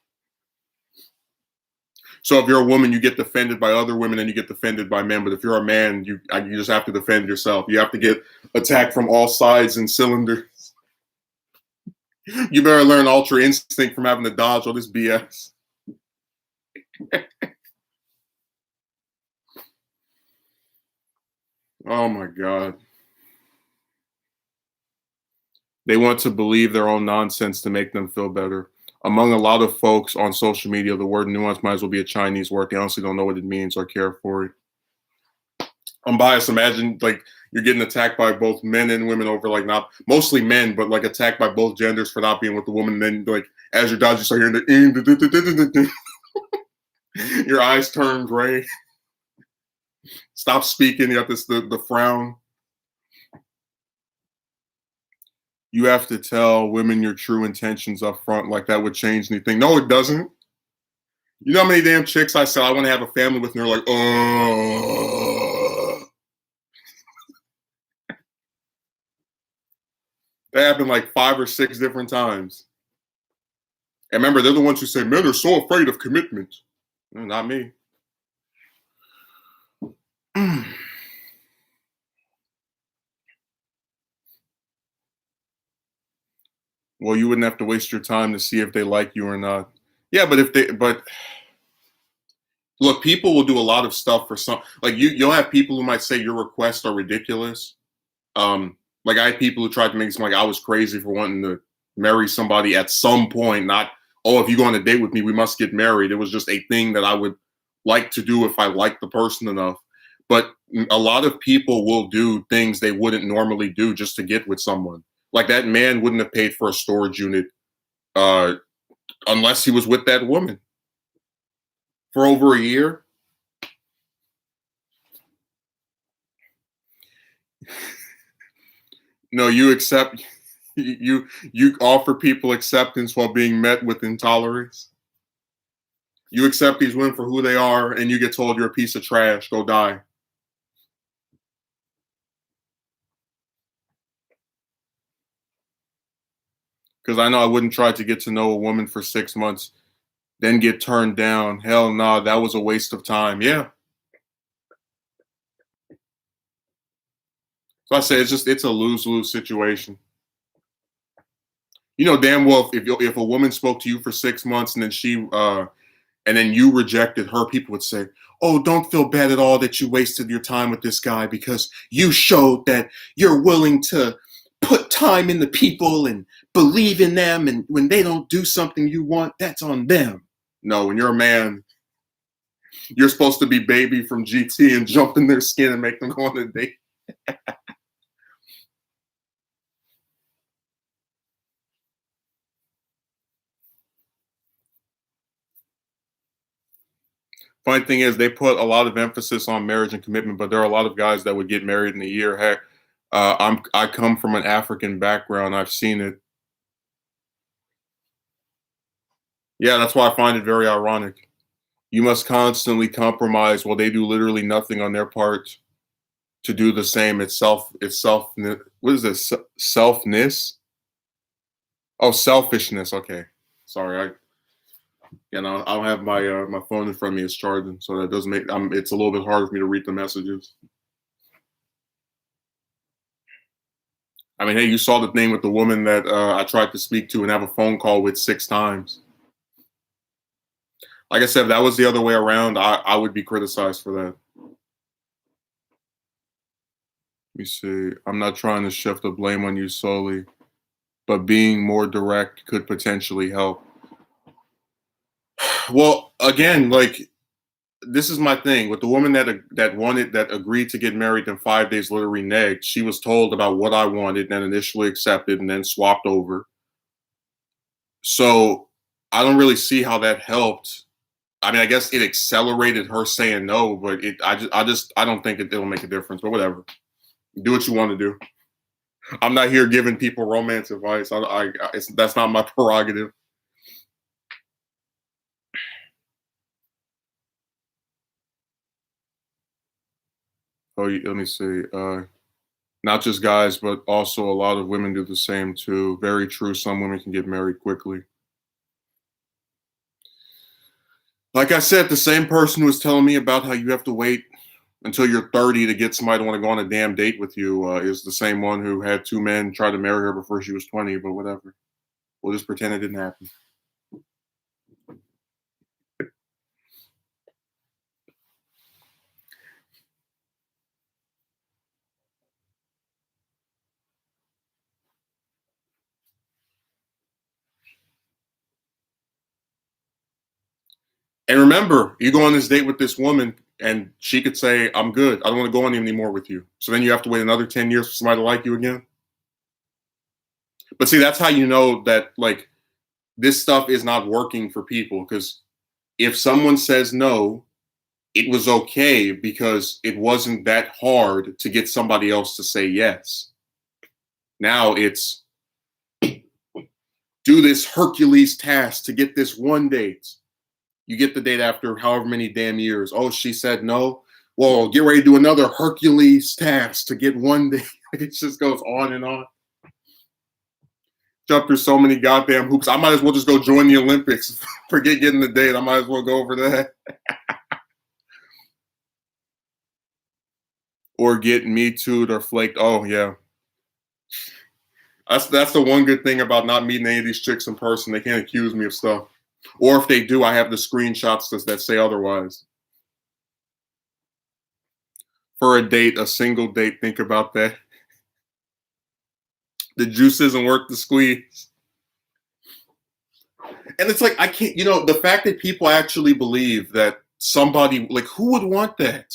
So if you're a woman, you get defended by other women and you get defended by men. But if you're a man, you just have to defend yourself. You have to get attacked from all sides and cylinders. You better learn Ultra Instinct from having to dodge all this BS. Oh my God. They want to believe their own nonsense to make them feel better. Among a lot of folks on social media, the word nuance might as well be a Chinese word. They honestly don't know what it means or care for it. I'm biased. Imagine like you're getting attacked by both men and women over like not mostly men, but like attacked by both genders for not being with the woman. And then like as you're dodging, you start hearing the your eyes turn gray. Stop speaking. You have this the frown. You have to tell women your true intentions up front, like that would change anything. No, it doesn't. You know how many damn chicks I said I want to have a family with, and they're like, oh. That happened like 5 or 6 different times. And remember, they're the ones who say men are so afraid of commitment. Not me. Well, you wouldn't have to waste your time to see if they like you or not. Yeah, but look, people will do a lot of stuff for some. Like you'll have people who might say your requests are ridiculous. Like I had people who tried to make it seem like I was crazy for wanting to marry somebody at some point. Not, oh, if you go on a date with me, we must get married. It was just a thing that I would like to do if I liked the person enough. But a lot of people will do things they wouldn't normally do just to get with someone. Like that man wouldn't have paid for a storage unit uh, unless he was with that woman for over a year. No, you accept you offer people acceptance while being met with intolerance. You accept these women for who they are, and you get told you're a piece of trash. Go die. Because I know I wouldn't try to get to know a woman for 6 months, then get turned down. Hell no, nah, that was a waste of time. Yeah. So I say it's a lose lose situation. You know damn well if a woman spoke to you for 6 months and then and then you rejected her, people would say, "Oh, don't feel bad at all that you wasted your time with this guy because you showed that you're willing to put time in the people and believe in them, and when they don't do something you want, that's on them." No, when you're a man, you're supposed to be baby from GT and jump in their skin and make them go on a date. Funny thing is, they put a lot of emphasis on marriage and commitment, but there are a lot of guys that would get married in a year. Heck, I come from an African background. I've seen it. Yeah, that's why I find it very ironic. You must constantly compromise while they do literally nothing on their part to do the same. It's self, what is this? Selfness? Oh, selfishness. Okay. Sorry. I don't have my phone in front of me. It's charging. So that doesn't make, it's a little bit harder for me to read the messages. I mean, hey, you saw the thing with the woman that I tried to speak to and have a phone call with 6 times. Like I said, if that was the other way around, I would be criticized for that. Let me see. I'm not trying to shift the blame on you solely, but being more direct could potentially help. Well, again, like this is my thing with the woman that agreed to get married and 5 days later reneged. She was told about what I wanted and initially accepted and then swapped over. So I don't really see how that helped. I mean, I guess it accelerated her saying no, but I don't think it'll make a difference. But whatever, do what you want to do. I'm not here giving people romance advice. That's not my prerogative. Oh, let me see. Not just guys, but also a lot of women do the same too. Very true. Some women can get married quickly. Like I said, the same person who was telling me about how you have to wait until you're 30 to get somebody to want to go on a damn date with you is the same one who had 2 men try to marry her before she was 20. But whatever. We'll just pretend it didn't happen. And remember, you go on this date with this woman, and she could say, "I'm good. I don't want to go on anymore with you." So then you have to wait another 10 years for somebody to like you again. But see, that's how you know that like this stuff is not working for people. Because if someone says no, it was okay because it wasn't that hard to get somebody else to say yes. Now it's do this Hercules task to get this one date. You get the date after however many damn years. Oh, she said no. Well, get ready to do another Hercules task to get one date. It just goes on and on. Jump through so many goddamn hoops. I might as well just go join the Olympics. Forget getting the date. I might as well go over that. Or get me too'd or flaked. Oh yeah. That's the one good thing about not meeting any of these chicks in person. They can't accuse me of stuff. Or if they do, I have the screenshots that say otherwise. For a date, a single date, think about that. The juice isn't worth the squeeze. And it's like I can't, the fact that people actually believe that somebody like who would want that?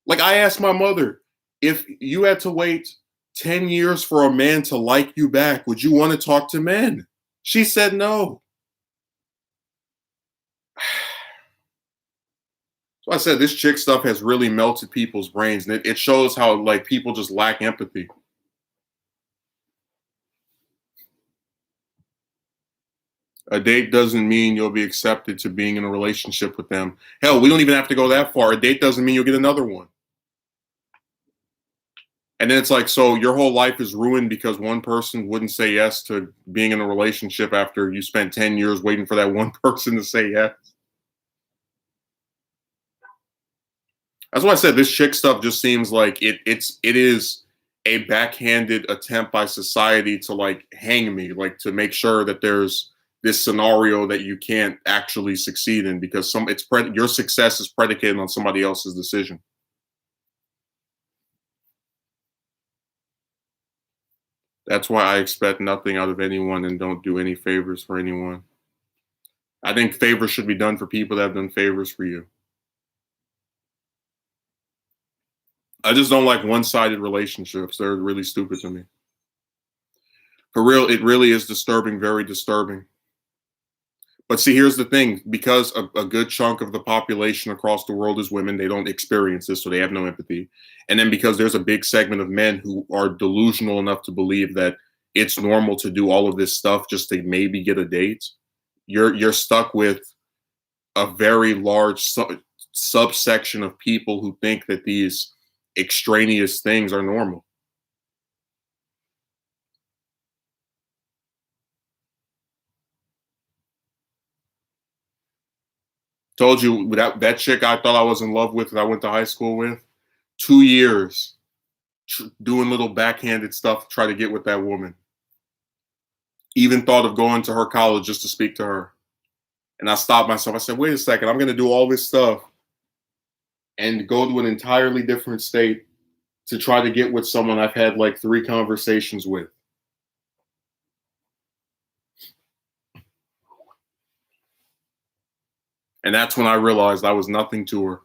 Like I asked my mother, if you had to wait 10 years for a man to like you back, would you want to talk to men? She said no. So I said this chick stuff has really melted people's brains, and it shows how like people just lack empathy. A date doesn't mean you'll be accepted to being in a relationship with them. Hell, we don't even have to go that far. A date doesn't mean you'll get another one. And then it's like, so your whole life is ruined because one person wouldn't say yes to being in a relationship after you spent 10 years waiting for that one person to say yes. That's why I said this chick stuff just seems like it is a backhanded attempt by society to like hang me, like to make sure that there's this scenario that you can't actually succeed in because your success is predicated on somebody else's decision. That's why I expect nothing out of anyone and don't do any favors for anyone. I think favors should be done for people that have done favors for you. I just don't like one-sided relationships. They're really stupid to me. For real, it really is disturbing, very disturbing. But see, here's the thing, because a good chunk of the population across the world is women, they don't experience this, so they have no empathy. And then because there's a big segment of men who are delusional enough to believe that it's normal to do all of this stuff just to maybe get a date, You're stuck with a very large subsection of people who think that these extraneous things are normal. Told you that chick I thought I was in love with that I went to high school with, 2 years doing little backhanded stuff to try to get with that woman. Even thought of going to her college just to speak to her. And I stopped myself. I said, wait a second, I'm going to do all this stuff and go to an entirely different state to try to get with someone I've had like 3 conversations with. And that's when I realized I was nothing to her.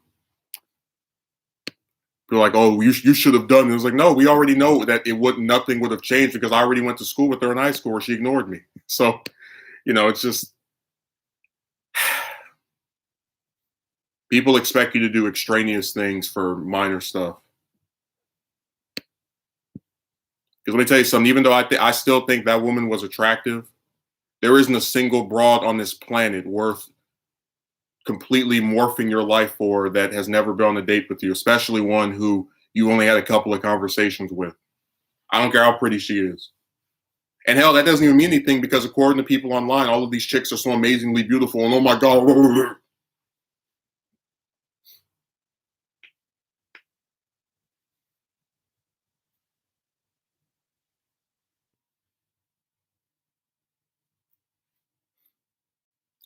They're like, oh, you should have done it. It was like, no, we already know that nothing would have changed because I already went to school with her in high school where she ignored me. So, it's just people expect you to do extraneous things for minor stuff. Because let me tell you something, even though I still think that woman was attractive, there isn't a single broad on this planet worth completely morphing your life for that has never been on a date with you, especially one who you only had a couple of conversations with. I don't care how pretty she is. And hell, that doesn't even mean anything because according to people online, all of these chicks are so amazingly beautiful and oh my God.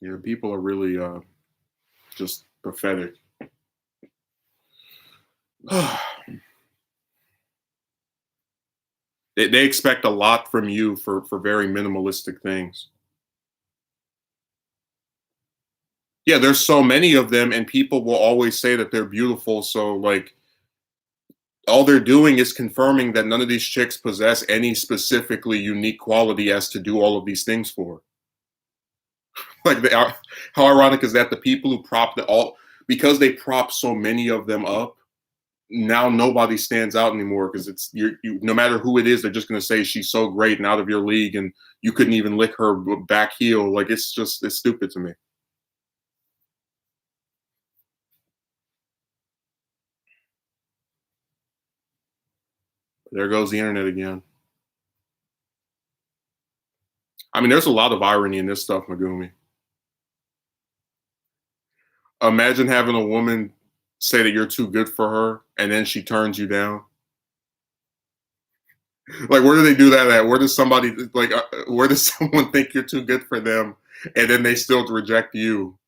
Yeah, people are really just pathetic. They expect a lot from you for very minimalistic things. Yeah, there's so many of them, and people will always say that they're beautiful. So, like, all they're doing is confirming that none of these chicks possess any specifically unique quality as to do all of these things for. Like, how ironic is that? The people who prop because they prop so many of them up, now nobody stands out anymore because it's no matter who it is, they're just going to say she's so great and out of your league, and you couldn't even lick her back heel. Like it's stupid to me. There goes the internet again. I mean, there's a lot of irony in this stuff, Megumi. Imagine having a woman say that you're too good for her, and then she turns you down. Like, where do they do that at? Where does somebody like? Where does someone think you're too good for them, and then they still reject you?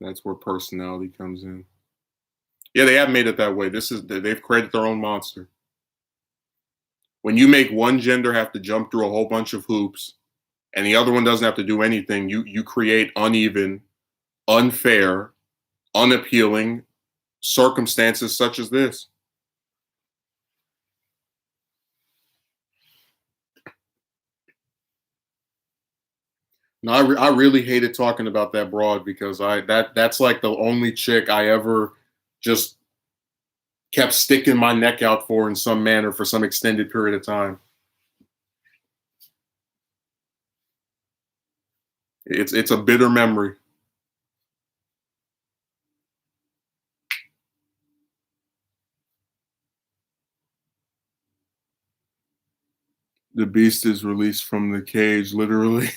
That's where personality comes in. Yeah, they have made it that way. They've created their own monster. When you make one gender have to jump through a whole bunch of hoops, and the other one doesn't have to do anything, you create uneven, unfair, unappealing circumstances such as this. No, I really hated talking about that broad because that's like the only chick I ever just kept sticking my neck out for in some manner for some extended period of time. It's a bitter memory. The beast is released from the cage, literally.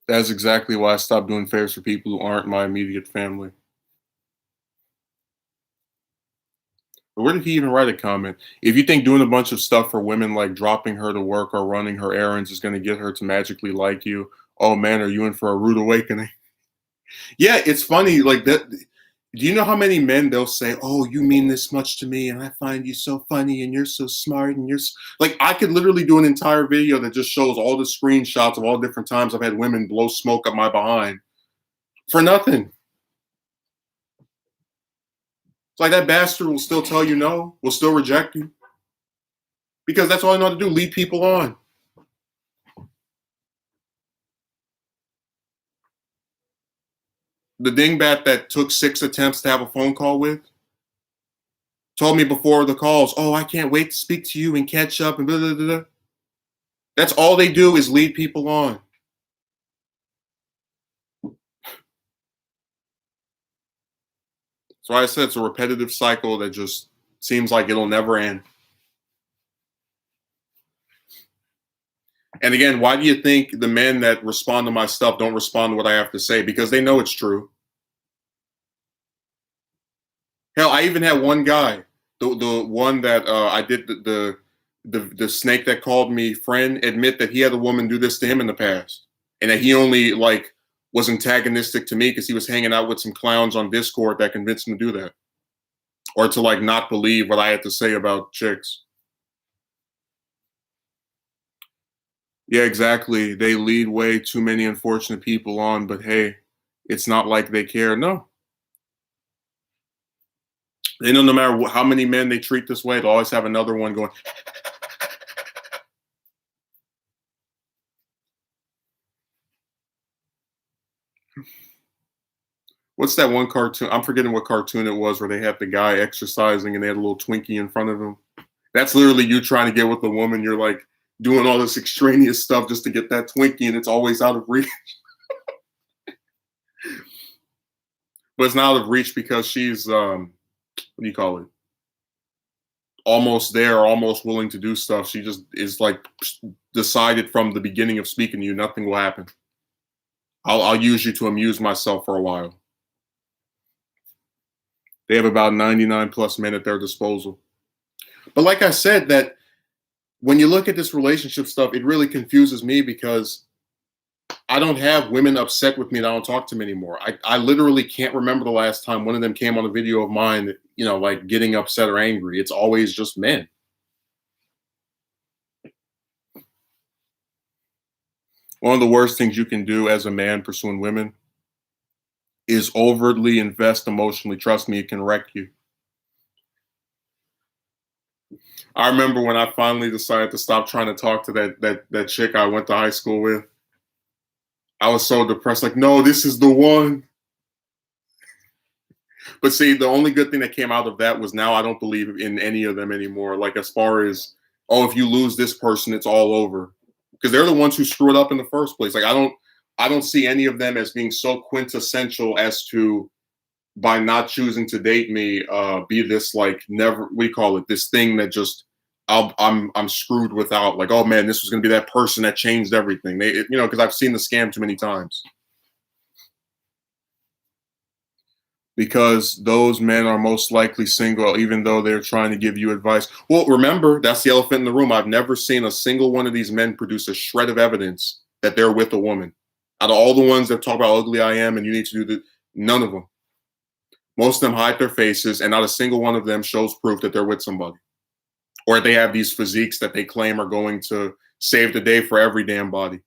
That's exactly why I stopped doing favors for people who aren't my immediate family. But where did he even write a comment? If you think doing a bunch of stuff for women like dropping her to work or running her errands is going to get her to magically like you, oh man, are you in for a rude awakening? Yeah, it's funny. Like that. Do you know how many men they'll say, "Oh, you mean this much to me, and I find you so funny, and you're so smart, and like." I could literally do an entire video that just shows all the screenshots of all different times I've had women blow smoke up my behind for nothing. It's like that bastard will still tell you no, will still reject you because that's all I know how to do: lead people on. The dingbat that took 6 attempts to have a phone call with told me before the calls, "Oh, I can't wait to speak to you and catch up and blah, blah, blah, blah." That's all they do is lead people on. So I said it's a repetitive cycle that just seems like it'll never end. And again, why do you think the men that respond to my stuff don't respond to what I have to say? Because they know it's true. Hell, I even had one guy, the one that I did the snake that called me friend, admit that he had a woman do this to him in the past, and that he only like was antagonistic to me because he was hanging out with some clowns on Discord that convinced him to do that, or to like not believe what I had to say about chicks. Yeah, exactly. They lead way too many unfortunate people on, but hey, it's not like they care. No, they know no matter how many men they treat this way, they'll always have another one going. What's that one cartoon? I'm forgetting what cartoon it was where they had the guy exercising and they had a little Twinkie in front of him. That's literally you trying to get with a woman. You're like doing all this extraneous stuff just to get that Twinkie, and it's always out of reach. But it's not out of reach because she's what do you call it? Almost there, almost willing to do stuff. She just is like decided from the beginning of speaking to you, nothing will happen. I'll use you to amuse myself for a while. They have about 99 plus men at their disposal. But like I said, that when you look at this relationship stuff, it really confuses me because I don't have women upset with me that I don't talk to them anymore. I literally can't remember the last time one of them came on a video of mine, you know, like getting upset or angry. It's always just men. One of the worst things you can do as a man pursuing women is overtly invest emotionally. Trust me, it can wreck you. I remember when I finally decided to stop trying to talk to that chick I went to high school with. I was so depressed, like, no, this is the one. But see, the only good thing that came out of that was now I don't believe in any of them anymore. Like, as far as, oh, if you lose this person, it's all over. Because they're the ones who screw it up in the first place. Like, I don't see any of them as being so quintessential as to, by not choosing to date me, be this like never, we call it this thing that just I'm screwed without. Like, oh man, this was gonna be that person that changed everything. You know, because I've seen the scam too many times. Because those men are most likely single, even though they're trying to give you advice. Well, remember, that's the elephant in the room. I've never seen a single one of these men produce a shred of evidence that they're with a woman. Out of all the ones that talk about how ugly I am and you need to do the, none of them. Most of them hide their faces, and not a single one of them shows proof that they're with somebody. Or they have these physiques that they claim are going to save the day for every damn body.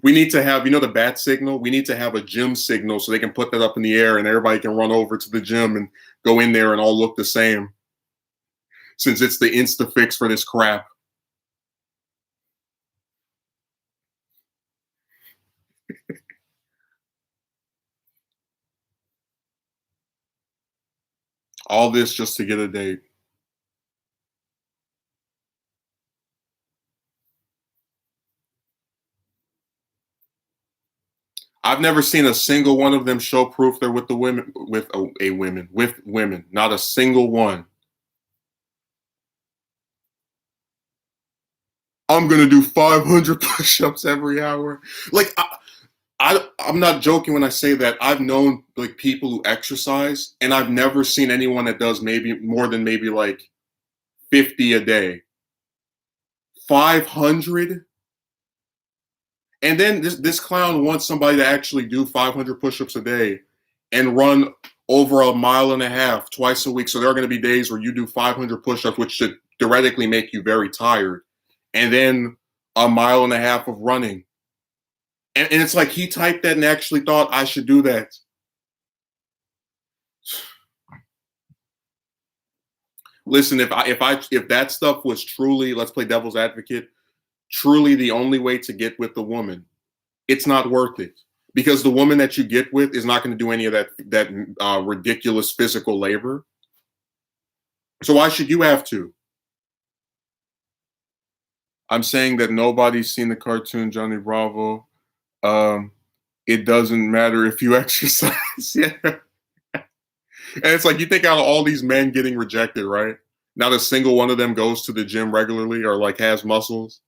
We need to have, you know, the bat signal. We need to have a gym signal so they can put that up in the air and everybody can run over to the gym and go in there and all look the same. Since it's the insta fix for this crap. All this just to get a date. I've never seen a single one of them show proof they're with the women, with with women. Not a single one. I'm gonna do 500 push-ups every hour. Like I'm not joking when I say that. I've known like people who exercise, and I've never seen anyone that does maybe more than maybe like 50 a day. 500. And then this clown wants somebody to actually do 500 push-ups a day and run over a mile and a half twice a week. So there are going to be days where you do 500 push-ups, which should theoretically make you very tired, and then a mile and a half of running. And it's like he typed that and actually thought I should do that. Listen, if that stuff was truly, let's play devil's advocate, truly the only way to get with the woman, it's not worth it. because the woman that you get with is not going to do any of that ridiculous physical labor. So why should you have to? I'm saying that nobody's seen the cartoon Johnny Bravo. Um, it doesn't matter if you exercise. Yeah. And it's like you think out of all these men getting rejected, right? Not a single one of them goes to the gym regularly or like has muscles.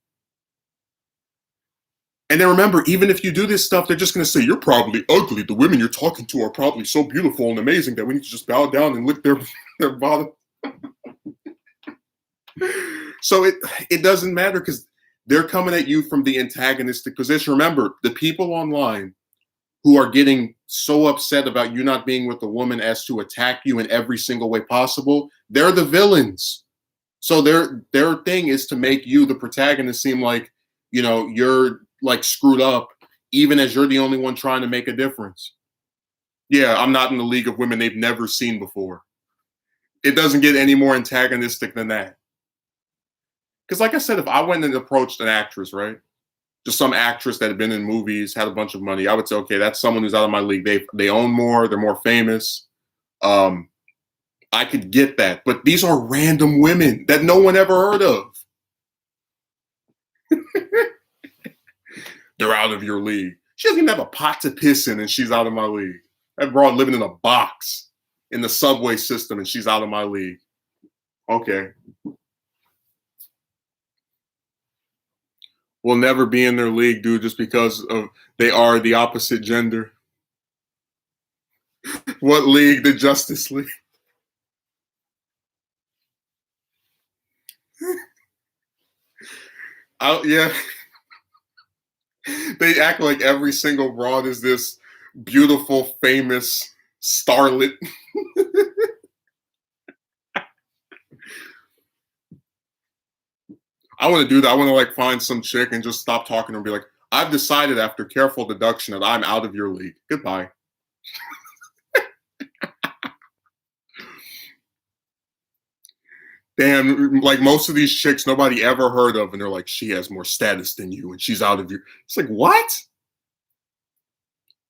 And then remember, even if you do this stuff, they're just going to say, you're probably ugly. The women you're talking to are probably so beautiful and amazing that we need to just bow down and lick their bottom. So it doesn't matter because they're coming at you from the antagonistic position. Remember, the people online who are getting so upset about you not being with a woman as to attack you in every single way possible, they're the villains. So their thing is to make you, the protagonist, seem like, you're like screwed up, even as you're the only one trying to make a difference. Yeah, I'm not in the league of women they've never seen before. It doesn't get any more antagonistic than that. Because like I said, if I went and approached an actress, right? Just some actress that had been in movies, had a bunch of money, I would say, okay, that's someone who's out of my league. They own more, they're more famous. I could get that. But these are random women that no one ever heard of. They're out of your league. She doesn't even have a pot to piss in, and she's out of my league. That broad living in a box in the subway system, and she's out of my league. Okay. We'll never be in their league, dude, just because they are the opposite gender. What league? The Justice League. Yeah. They act like every single broad is this beautiful, famous starlet. I want to do that. I want to like find some chick and just stop talking to her and be like, I've decided after careful deduction that I'm out of your league. Goodbye. Damn, like most of these chicks nobody ever heard of, and they're like, she has more status than you, and she's out of your. It's like, what?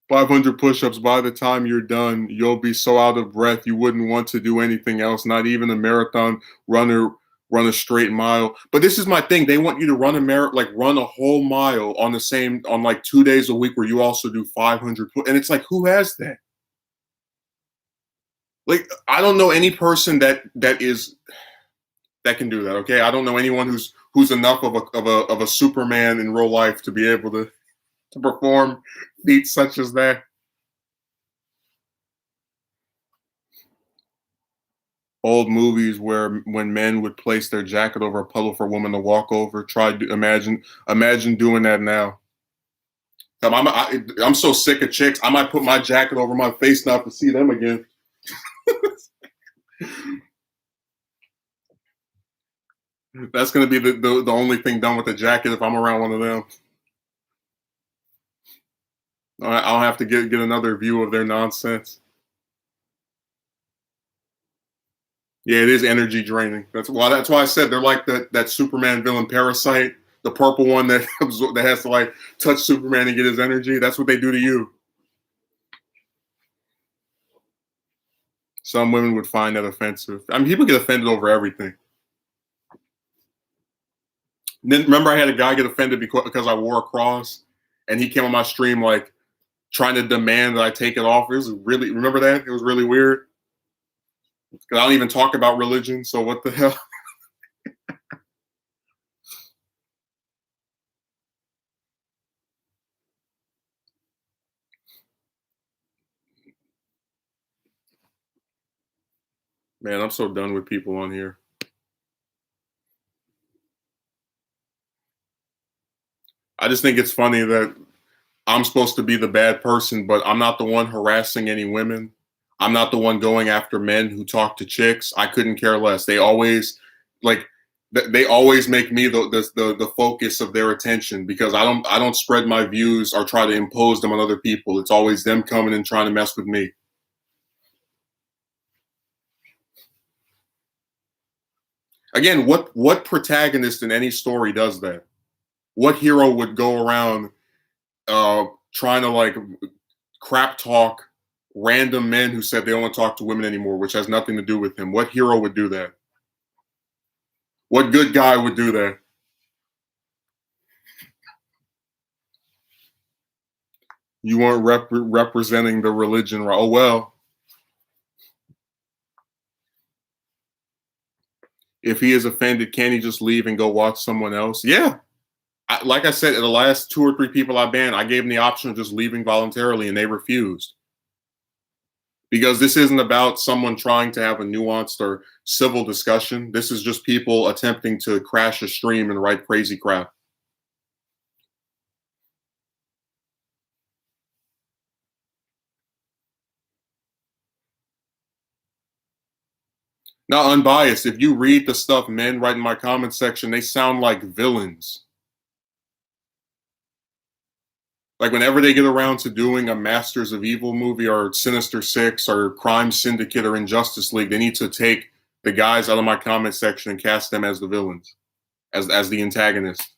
500 push-ups. By the time you're done, you'll be so out of breath you wouldn't want to do anything else. Not even a marathon runner run a straight mile. But this is my thing. They want you to run run a whole mile on like 2 days a week, where you also do 500. And it's like, who has that? Like, I don't know any person that can do that. Okay, I don't know anyone who's enough of a Superman in real life to be able to perform feats such as that. Old movies where when men would place their jacket over a puddle for a woman to walk over. Try to imagine doing that now. I'm so sick of chicks. I might put my jacket over my face now to see them again. That's going to be the only thing done with the jacket if I'm around one of them. I'll have to get another view of their nonsense. Yeah, it is energy draining. That's why I said they're like that Superman villain Parasite, the purple one that has to like touch Superman and get his energy. That's what they do to you. Some women would find that offensive. I mean, people get offended over everything. Then remember, I had a guy get offended because I wore a cross, and he came on my stream like trying to demand that I take it off. It was really, remember that? It was really weird. I don't even talk about religion, so what the hell? Man, I'm so done with people on here. I just think it's funny that I'm supposed to be the bad person, but I'm not the one harassing any women. I'm not the one going after men who talk to chicks. I couldn't care less. They always like they always make me the focus of their attention because I don't spread my views or try to impose them on other people. It's always them coming and trying to mess with me. Again, what protagonist in any story does that? What hero would go around trying to like crap talk random men who said they don't want to talk to women anymore, which has nothing to do with him. What hero would do that? What good guy would do that? You weren't representing the religion, right? Oh well. If he is offended, can he just leave and go watch someone else? Yeah. Like I said, the last 2 or 3 people I banned, I gave them the option of just leaving voluntarily, and they refused. Because this isn't about someone trying to have a nuanced or civil discussion. This is just people attempting to crash a stream and write crazy crap. Now, unbiased, if you read the stuff men write in my comment section, they sound like villains. Like whenever they get around to doing a Masters of Evil movie or Sinister Six or Crime Syndicate or Injustice League, they need to take the guys out of my comment section and cast them as the villains, as the antagonists.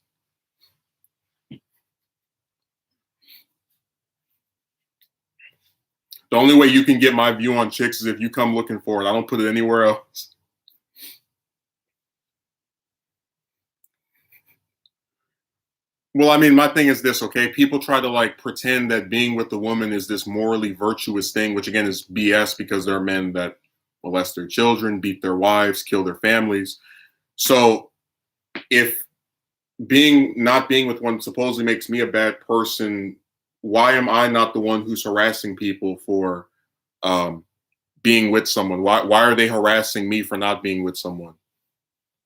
The only way you can get my view on chicks is if you come looking for it. I don't put it anywhere else. Well, I mean, my thing is this, okay? People try to like pretend that being with a woman is this morally virtuous thing, which again is BS because there are men that molest their children, beat their wives, kill their families. So if not being with one supposedly makes me a bad person, why am I not the one who's harassing people for being with someone? Why are they harassing me for not being with someone?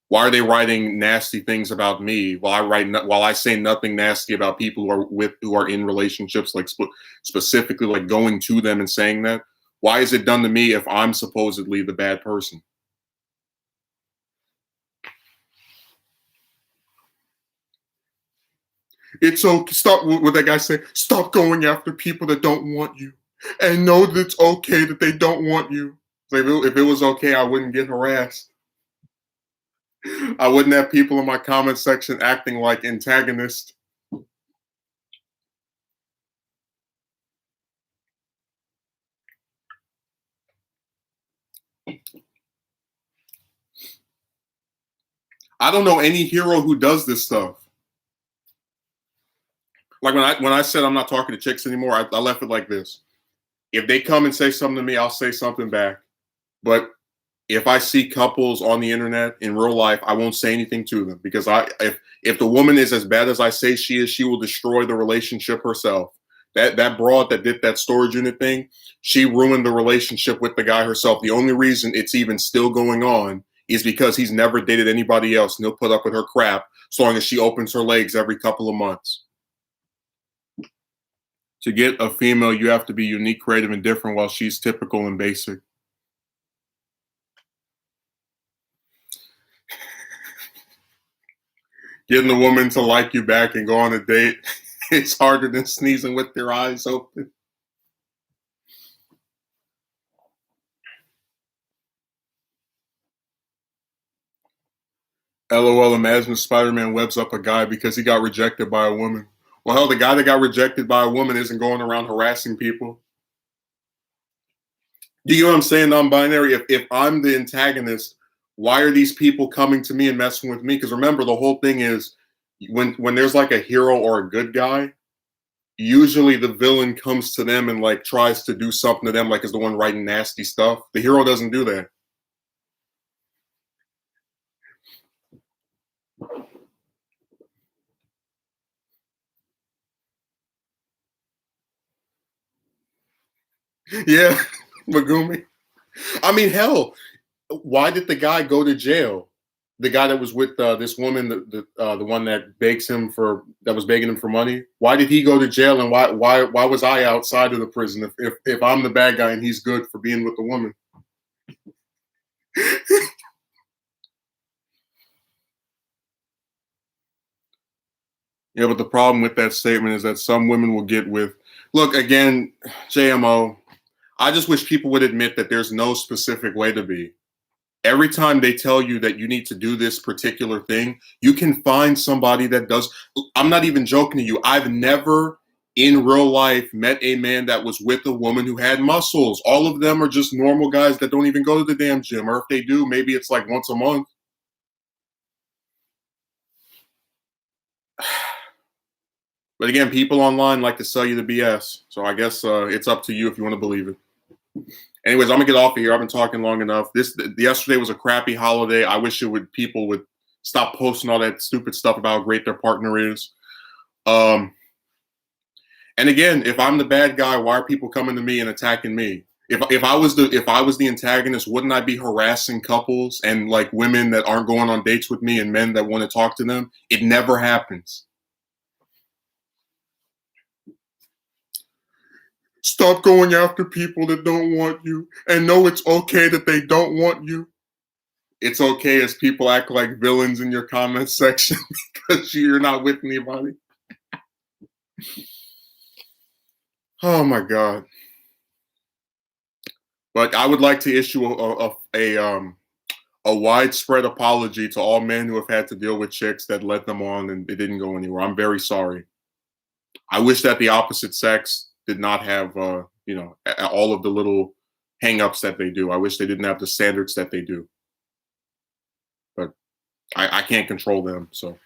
Why are they writing nasty things about me while I say nothing nasty about people who are in relationships, like specifically like going to them and saying that? Why is it done to me if I'm supposedly the bad person? It's okay. Stop. What that guy say? Stop going after people that don't want you, and know that it's okay that they don't want you. Like, if it was okay, I wouldn't get harassed. I wouldn't have people in my comment section acting like antagonists. I don't know any hero who does this stuff. Like when I said I'm not talking to chicks anymore, I left it like this. If they come and say something to me, I'll say something back. But if I see couples on the internet in real life, I won't say anything to them because if the woman is as bad as I say she is, she will destroy the relationship herself. That broad that did that storage unit thing, she ruined the relationship with the guy herself. The only reason it's even still going on is because he's never dated anybody else, and he'll put up with her crap so long as she opens her legs every couple of months. To get a female, you have to be unique, creative, and different, while she's typical and basic. Getting the woman to like you back and go on a date, it's harder than sneezing with your eyes open. LOL, imagine if Spider-Man webs up a guy because he got rejected by a woman. Well, hell, the guy that got rejected by a woman isn't going around harassing people. Do you know what I'm saying? Non-binary. If I'm the antagonist, why are these people coming to me and messing with me? Because remember, the whole thing is when there's like a hero or a good guy, usually the villain comes to them and like tries to do something to them, like is the one writing nasty stuff. The hero doesn't do that. Yeah, Megumi. I mean, hell, why did the guy go to jail? The guy that was with this woman, the one that was begging him for money. Why did he go to jail, and why was I outside of the prison if I'm the bad guy and he's good for being with the woman? Yeah, but the problem with that statement is that some women will get with. Look again, JMO. I just wish people would admit that there's no specific way to be. Every time they tell you that you need to do this particular thing, you can find somebody that does. I'm not even joking to you. I've never in real life met a man that was with a woman who had muscles. All of them are just normal guys that don't even go to the damn gym. Or if they do, maybe it's like once a month. But again, people online like to sell you the BS. So I guess it's up to you if you want to believe it. Anyways, I'm gonna get off of here. I've been talking long enough. Yesterday was a crappy holiday. I wish people would stop posting all that stupid stuff about how great their partner is. And again, if I'm the bad guy, why are people coming to me and attacking me? If I was the antagonist, wouldn't I be harassing couples and like women that aren't going on dates with me and men that want to talk to them? It never happens. Stop going after people that don't want you, and know it's okay that they don't want you. It's okay as people act like villains in your comment section because you're not with anybody. Oh my God. But I would like to issue a widespread apology to all men who have had to deal with chicks that led them on and it didn't go anywhere. I'm very sorry. I wish that the opposite sex did not have, all of the little hangups that they do. I wish they didn't have the standards that they do. But I can't control them, so.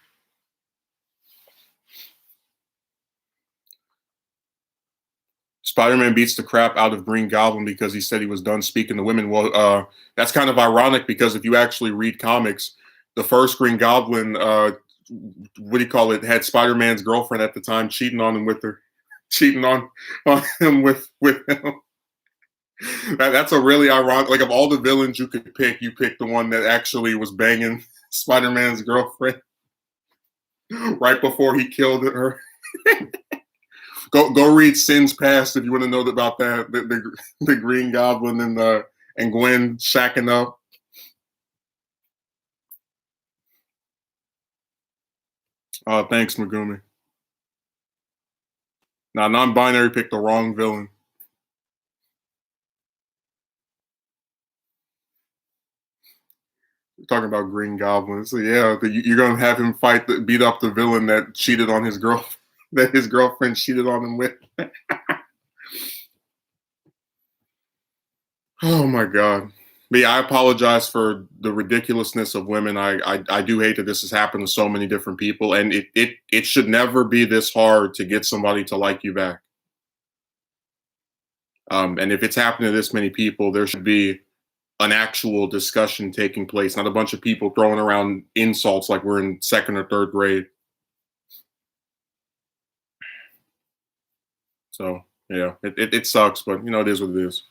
Spider-Man beats the crap out of Green Goblin because he said he was done speaking to women. Well, that's kind of ironic because if you actually read comics, the first Green Goblin, had Spider-Man's girlfriend at the time cheating on him with him with him. That's a really ironic. Like of all the villains you could pick, you picked the one that actually was banging Spider-Man's girlfriend right before he killed her. Go read Sin's Past if you want to know about that. The Green Goblin and Gwen shacking up. Thanks, Megumi. Now, non-binary picked the wrong villain. We're talking about Green Goblin. So yeah, you're gonna have him beat up the villain that cheated on his girlfriend. That his girlfriend cheated on him with. Oh my God. But yeah, I apologize for the ridiculousness of women. I do hate that this has happened to so many different people, and it should never be this hard to get somebody to like you back. And if it's happening to this many people, there should be an actual discussion taking place, not a bunch of people throwing around insults like we're in second or third grade. So yeah, it sucks, but it is what it is.